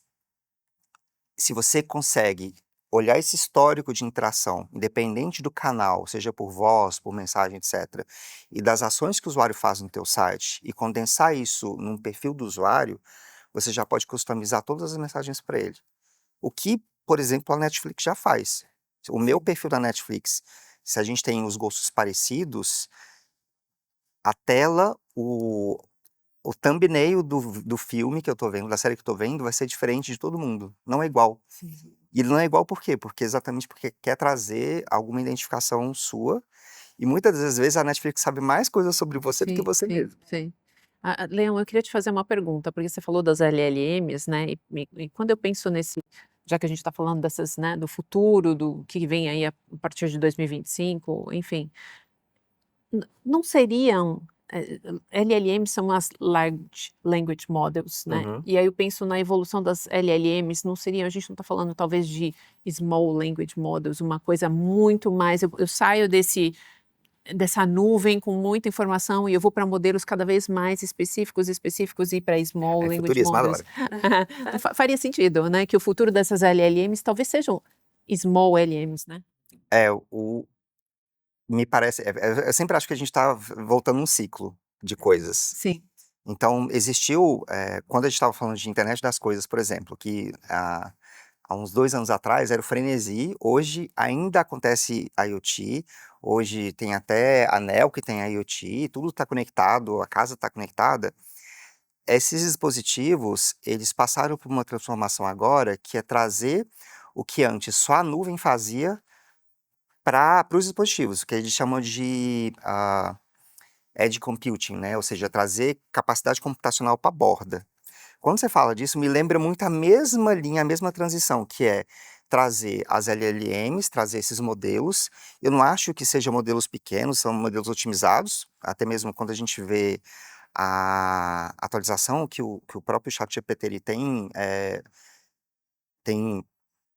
se você consegue olhar esse histórico de interação, independente do canal, seja por voz, por mensagem, etc., e das ações que o usuário faz no teu site, e condensar isso num perfil do usuário, você já pode customizar todas as mensagens para ele. O que, por exemplo, a Netflix já faz. O meu perfil da Netflix, se a gente tem os gostos parecidos, a tela, o thumbnail do filme que eu tô vendo, da série que eu tô vendo, vai ser diferente de todo mundo. Não é igual. Sim. E ele não é igual por quê? Exatamente porque quer trazer alguma identificação sua, e muitas das vezes a Netflix sabe mais coisas sobre você do que Sim, você sim, mesmo. sim. Leão, eu queria te fazer uma pergunta, porque você falou das LLMs, né? E quando eu penso nesse, já que a gente está falando dessas, né, do futuro, do que vem aí a partir de 2025, enfim, não seriam LLMs são as Large Language Models, né? Uhum. E aí eu penso na evolução das LLMs, não seriam, a gente não está falando talvez de Small Language Models, uma coisa muito mais. Eu saio dessa nuvem com muita informação e eu vou para modelos cada vez mais específicos e para Small É Language futurismo Models. agora. Não faria sentido, né? Que o futuro dessas LLMs talvez sejam Small LLMs, né? É, me parece, eu sempre acho que a gente está voltando um ciclo de coisas. Sim, Então, existiu, quando a gente estava falando de internet das coisas, por exemplo, que há uns 2 anos atrás era o frenesi, hoje ainda acontece IoT, hoje tem até anel que tem IoT, tudo está conectado, a casa está conectada. Esses dispositivos, eles passaram por uma transformação agora, que é trazer o que antes só a nuvem fazia para os dispositivos, que eles chamam de edge computing, né? Ou seja, trazer capacidade computacional para a borda. Quando você fala disso, me lembra muito a mesma linha, a mesma transição, que é trazer as LLMs, trazer esses modelos. Eu não acho que sejam modelos pequenos, são modelos otimizados, até mesmo quando a gente vê a atualização que o próprio ChatGPT ele tem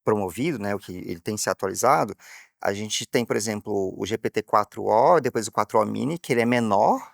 promovido, né, o que ele tem se atualizado. A gente tem, por exemplo, o GPT-4o, depois o 4o Mini, que ele é menor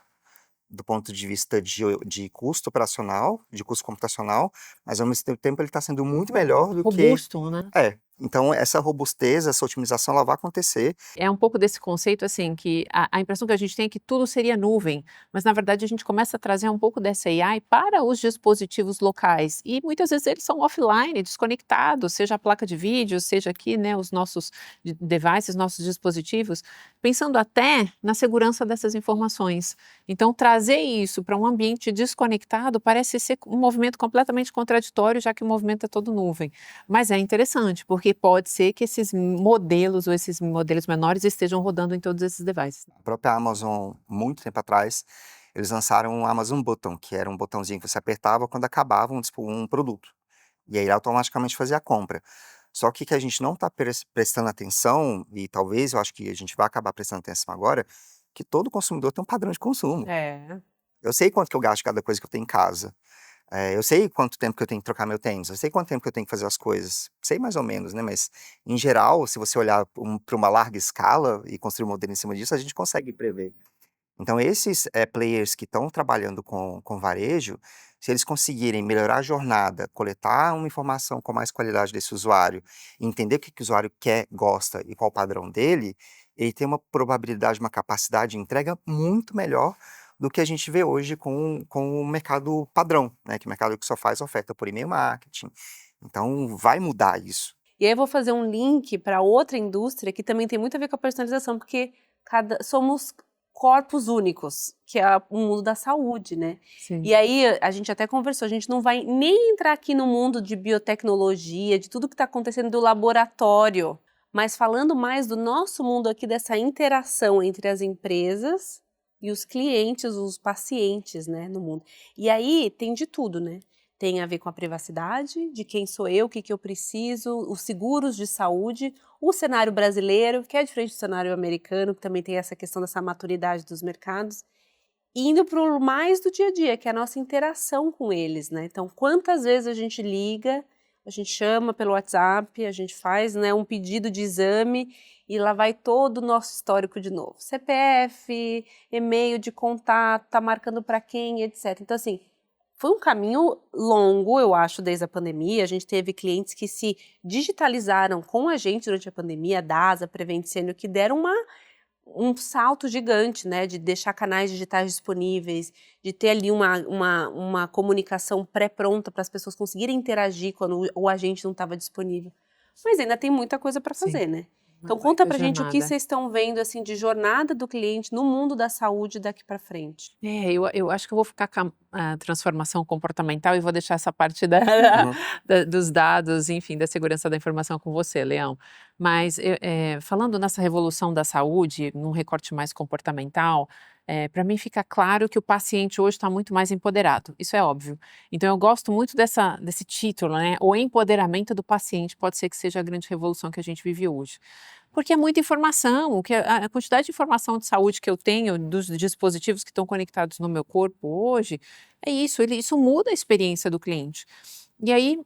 do ponto de vista de custo operacional, de custo computacional, mas ao mesmo tempo ele está sendo muito melhor do que. robusto, né? Então essa robustez, essa otimização, ela vai acontecer. É um pouco desse conceito, assim, que a impressão que a gente tem é que tudo seria nuvem, mas na verdade a gente começa a trazer um pouco dessa AI para os dispositivos locais e muitas vezes eles são offline, desconectados, seja a placa de vídeo, seja aqui, né, os nossos devices, nossos dispositivos, pensando até na segurança dessas informações. Então, trazer isso para um ambiente desconectado parece ser um movimento completamente contraditório, já que o movimento é todo nuvem. Mas é interessante, porque pode ser que esses modelos ou esses modelos menores estejam rodando em todos esses devices. A própria Amazon, muito tempo atrás, eles lançaram o Amazon Button, que era um botãozinho que você apertava quando acabava um produto. E aí ele automaticamente fazia a compra. Só que a gente não está prestando atenção, e talvez eu acho que a gente vai acabar prestando atenção agora, que todo consumidor tem um padrão de consumo. É. Eu sei quanto que eu gasto cada coisa que eu tenho em casa. Eu sei quanto tempo que eu tenho que trocar meu tênis, eu sei quanto tempo que eu tenho que fazer as coisas. Sei mais ou menos, né? Mas, em geral, se você olhar para uma larga escala e construir um modelo em cima disso, a gente consegue prever. Então, esses players que estão trabalhando com varejo, se eles conseguirem melhorar a jornada, coletar uma informação com mais qualidade desse usuário, entender o que o usuário quer, gosta e qual o padrão dele, ele tem uma probabilidade, uma capacidade de entrega muito melhor do que a gente vê hoje com o mercado padrão, né? Que é o mercado que só faz oferta por e-mail marketing. Então, vai mudar isso. E aí eu vou fazer um link para outra indústria que também tem muito a ver com a personalização, porque somos corpos únicos, que é o mundo da saúde, né? Sim. E aí a gente até conversou, a gente não vai nem entrar aqui no mundo de biotecnologia, de tudo que está acontecendo do laboratório, mas falando mais do nosso mundo aqui, dessa interação entre as empresas e os clientes, os pacientes, né, no mundo. E aí tem de tudo, né? Tem a ver com a privacidade, de quem sou eu, o que eu preciso, os seguros de saúde, o cenário brasileiro, que é diferente do cenário americano, que também tem essa questão dessa maturidade dos mercados, indo para o mais do dia a dia, que é a nossa interação com eles, né? Então, quantas vezes a gente liga, a gente chama pelo WhatsApp, a gente faz, né, um pedido de exame e lá vai todo o nosso histórico de novo. CPF, e-mail de contato, tá marcando para quem, etc. Então, assim, foi um caminho longo, eu acho, desde a pandemia. A gente teve clientes que se digitalizaram com a gente durante a pandemia, a DASA, Prevent Senior, que deram um salto gigante, né? De deixar canais digitais disponíveis, de ter ali uma comunicação pré-pronta para as pessoas conseguirem interagir quando o agente não estava disponível. Mas ainda tem muita coisa para fazer, né? Então conta pra gente o que vocês estão vendo assim de jornada do cliente no mundo da saúde daqui para frente. Eu acho que eu vou ficar com a transformação comportamental e vou deixar essa parte Uhum. dos dados, enfim, da segurança da informação com você, Leão. Mas falando nessa revolução da saúde, num recorte mais comportamental, para mim fica claro que o paciente hoje está muito mais empoderado, isso é óbvio. Então eu gosto muito desse título, né? O empoderamento do paciente pode ser que seja a grande revolução que a gente vive hoje. Porque é muita informação, a quantidade de informação de saúde que eu tenho dos dispositivos que estão conectados no meu corpo hoje, é isso, isso muda a experiência do cliente. E aí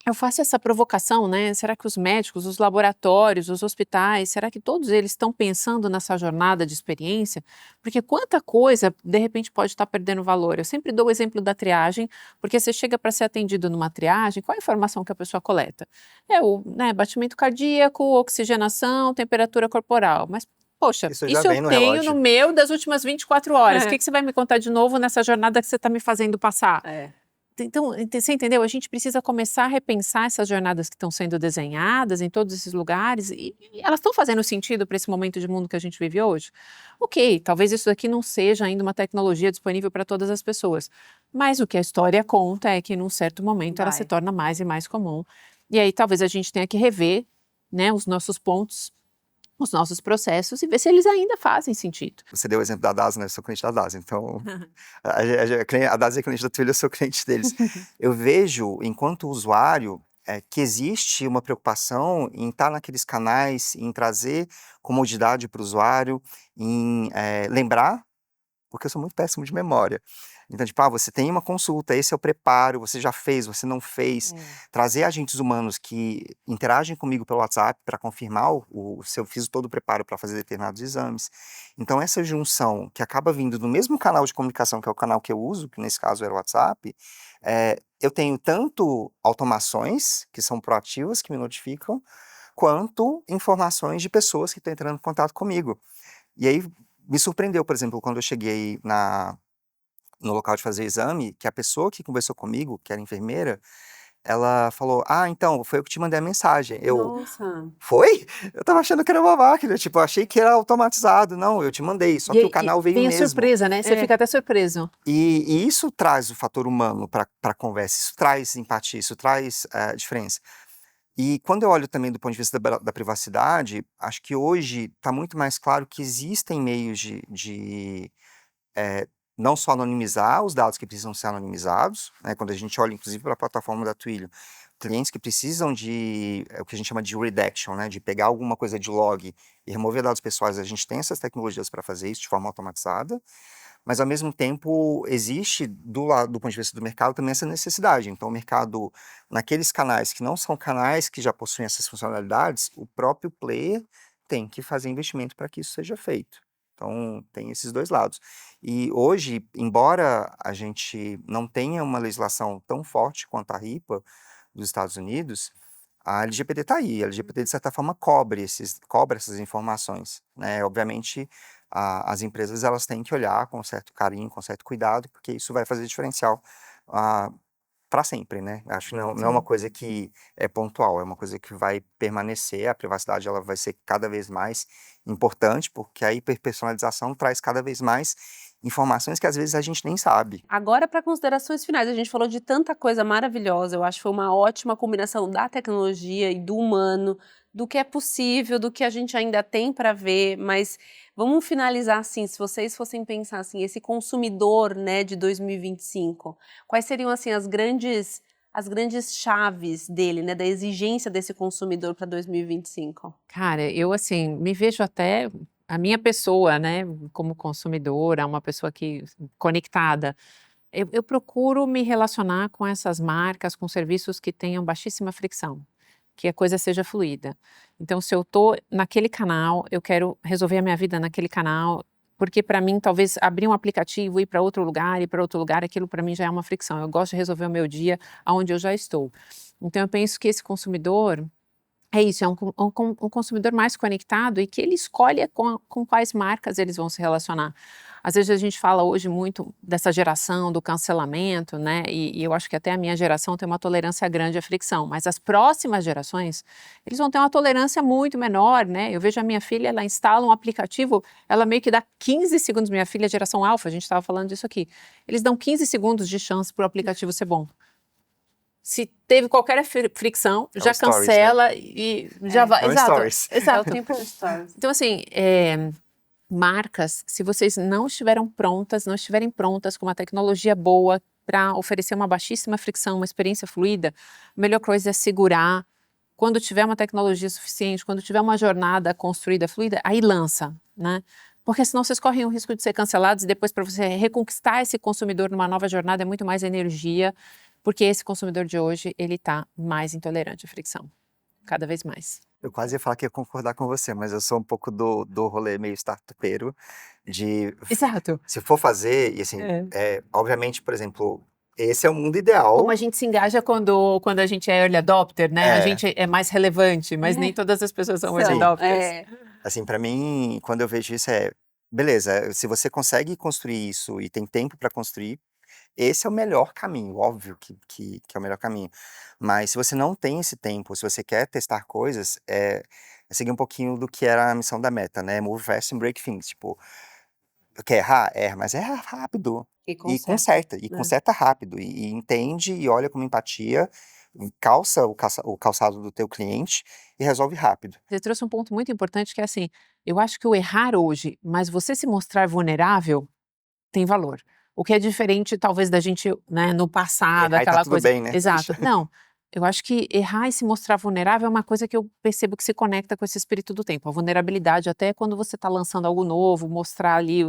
eu faço essa provocação, né? Será que os médicos, os laboratórios, os hospitais, será que todos eles estão pensando nessa jornada de experiência? Porque quanta coisa, de repente, pode estar perdendo valor. Eu sempre dou o exemplo da triagem, porque você chega para ser atendido numa triagem, qual a informação que a pessoa coleta? É o batimento cardíaco, oxigenação, temperatura corporal. Mas, poxa, Isso já isso eu vem no tenho no relógio. meu das últimas 24 horas. O É. que você vai me contar de novo nessa jornada que você está me fazendo passar? É. Então, você entendeu? A gente precisa começar a repensar essas jornadas que estão sendo desenhadas em todos esses lugares e elas estão fazendo sentido para esse momento de mundo que a gente vive hoje? Ok, talvez isso daqui não seja ainda uma tecnologia disponível para todas as pessoas, mas o que a história conta é que num certo momento ela se torna mais e mais comum. E aí talvez a gente tenha que rever, né, os nossos pontos, os nossos processos e ver se eles ainda fazem sentido. Você deu o exemplo da DASA, né? Eu sou cliente da DASA, então a DASA é cliente da Twilio, eu sou cliente deles. Eu vejo, enquanto usuário, que existe uma preocupação em estar naqueles canais, em trazer comodidade para o usuário, em lembrar, porque eu sou muito péssimo de memória. Então, tipo, você tem uma consulta, esse é o preparo, você já fez, você não fez. Trazer agentes humanos que interagem comigo pelo WhatsApp para confirmar se eu fiz todo o preparo para fazer determinados exames. Então, essa junção que acaba vindo do mesmo canal de comunicação, que é o canal que eu uso, que nesse caso era o WhatsApp, eu tenho tanto automações, que são proativas, que me notificam, quanto informações de pessoas que estão entrando em contato comigo. E aí, me surpreendeu, por exemplo, quando eu cheguei no local de fazer exame, que a pessoa que conversou comigo, que era enfermeira, ela falou: então, foi eu que te mandei a mensagem. Nossa. Foi? Eu tava achando que era uma máquina, tipo, eu achei que era automatizado. Não, eu te mandei, só que o canal veio tem mesmo. a surpresa, né? Você fica até surpreso. E isso traz o fator humano para a conversa, isso traz empatia, isso traz diferença. E quando eu olho também do ponto de vista da privacidade, acho que hoje está muito mais claro que existem meios de não só anonimizar os dados que precisam ser anonimizados, né, quando a gente olha inclusive para a plataforma da Twilio, clientes que precisam de o que a gente chama de redaction, né, de pegar alguma coisa de log e remover dados pessoais, a gente tem essas tecnologias para fazer isso de forma automatizada, mas ao mesmo tempo existe do ponto de vista do mercado também essa necessidade. Então o mercado, naqueles canais que não são canais que já possuem essas funcionalidades, o próprio player tem que fazer investimento para que isso seja feito. Então, tem esses dois lados. E hoje, embora a gente não tenha uma legislação tão forte quanto a RIPA dos Estados Unidos, a LGPD está aí. A LGPD, de certa forma, cobre essas informações, né? Obviamente, as empresas elas têm que olhar com certo carinho, com certo cuidado, porque isso vai fazer diferencial para sempre, né? Acho que não é uma Sim. coisa que é pontual, é uma coisa que vai permanecer, a privacidade ela vai ser cada vez mais importante, porque a hiperpersonalização traz cada vez mais informações que às vezes a gente nem sabe. Agora, para considerações finais, a gente falou de tanta coisa maravilhosa, eu acho que foi uma ótima combinação da tecnologia e do humano, do que é possível, do que a gente ainda tem para ver, mas vamos finalizar assim, se vocês fossem pensar assim, esse consumidor, né, de 2025, quais seriam assim as grandes chaves dele, né, da exigência desse consumidor para 2025? Cara, eu assim, me vejo até a minha pessoa, né, como consumidora, uma pessoa que conectada. Eu procuro me relacionar com essas marcas, com serviços que tenham baixíssima fricção, que a coisa seja fluida. Então, se eu tô naquele canal, eu quero resolver a minha vida naquele canal, porque para mim, talvez abrir um aplicativo, ir para outro lugar, aquilo para mim já é uma fricção. Eu gosto de resolver o meu dia aonde eu já estou. Então, eu penso que esse consumidor é isso, é um consumidor mais conectado e que ele escolhe com quais marcas eles vão se relacionar. Às vezes a gente fala hoje muito dessa geração do cancelamento, né? E eu acho que até a minha geração tem uma tolerância grande à fricção, mas as próximas gerações, eles vão ter uma tolerância muito menor, né? Eu vejo a minha filha, ela instala um aplicativo, ela meio que dá 15 segundos, minha filha é geração alfa, a gente estava falando disso aqui. Eles dão 15 segundos de chance para o aplicativo ser bom. Se teve qualquer fricção, É o já stories, né? cancela e já vai. É o Exato, stories. É o exato. tempo dos stories. Então, assim, marcas, se vocês não estiverem prontas com uma tecnologia boa para oferecer uma baixíssima fricção, uma experiência fluida, a melhor coisa é segurar. Quando tiver uma tecnologia suficiente, quando tiver uma jornada construída fluida, aí lança, né? Porque senão vocês correm o risco de ser cancelados e depois para você reconquistar esse consumidor numa nova jornada é muito mais energia, porque esse consumidor de hoje, ele está mais intolerante à fricção, cada vez mais. Eu quase ia falar que ia concordar com você, mas eu sou um pouco do rolê meio startupeiro, de Exato. se for fazer, e assim, É. obviamente, por exemplo, esse é o mundo Como ideal. a gente se engaja quando a gente é early adopter, né? A É, gente é mais relevante, mas nem todas as pessoas são early sim. adopters. Assim, pra mim, quando eu vejo isso beleza, se você consegue construir isso e tem tempo pra construir, esse é o melhor caminho, óbvio que é o melhor caminho. Mas se você não tem esse tempo, se você quer testar coisas, é seguir um pouquinho do que era a missão da Meta, né? Move fast and break things. Tipo, quer errar? Erra, mas erra rápido. E E conserta. conserta, e conserta rápido, e entende, e olha com empatia, calça o calçado do teu cliente e resolve rápido. Você trouxe um ponto muito importante que é assim, eu acho que o errar hoje, mas você se mostrar vulnerável, tem valor. O que é diferente, talvez, da gente, né, no passado, Errar e tá aquela tudo coisa. bem, né? Exato. Não. Eu acho que errar e se mostrar vulnerável é uma coisa que eu percebo que se conecta com esse espírito do tempo. A vulnerabilidade, até quando você está lançando algo novo, mostrar ali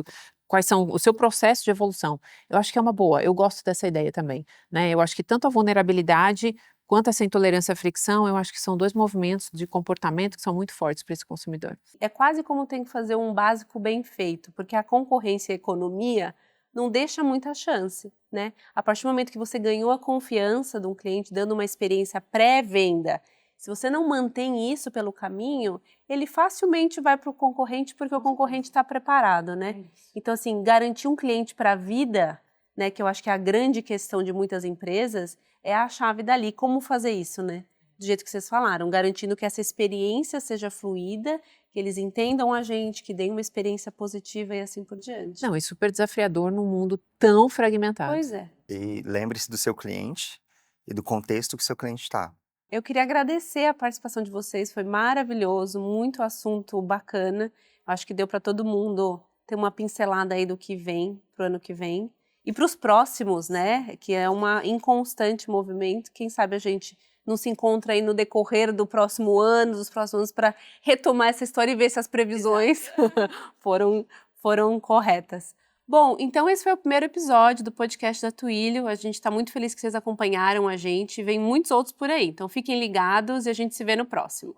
quais são o seu processo de evolução. Eu acho que é uma boa. Eu gosto dessa ideia também, né? Eu acho que tanto a vulnerabilidade quanto essa intolerância à fricção, eu acho que são dois movimentos de comportamento que são muito fortes para esse consumidor. É quase como tem que fazer um básico bem feito, porque a concorrência e a economia não deixa muita chance, né? A partir do momento que você ganhou a confiança de um cliente, dando uma experiência pré-venda, se você não mantém isso pelo caminho, ele facilmente vai para o concorrente porque o concorrente está preparado, né? Então, assim, garantir um cliente para a vida, né, que eu acho que é a grande questão de muitas empresas, é a chave dali. Como fazer isso, né? Do jeito que vocês falaram, garantindo que essa experiência seja fluida, que eles entendam a gente, que deem uma experiência positiva e assim por diante. Não, é super desafiador num mundo tão fragmentado. Pois é. E lembre-se do seu cliente e do contexto que seu cliente está. Eu queria agradecer a participação de vocês, foi maravilhoso, muito assunto bacana. Acho que deu para todo mundo ter uma pincelada aí do que vem para o ano que vem. E para os próximos, né? Que é uma inconstante movimento. Quem sabe a gente não se encontra aí no decorrer do próximo ano, dos próximos anos, para retomar essa história e ver se as previsões foram corretas. Bom, então esse foi o primeiro episódio do podcast da Twilio. A gente está muito feliz que vocês acompanharam a gente. Vem muitos outros por aí. Então fiquem ligados e a gente se vê no próximo.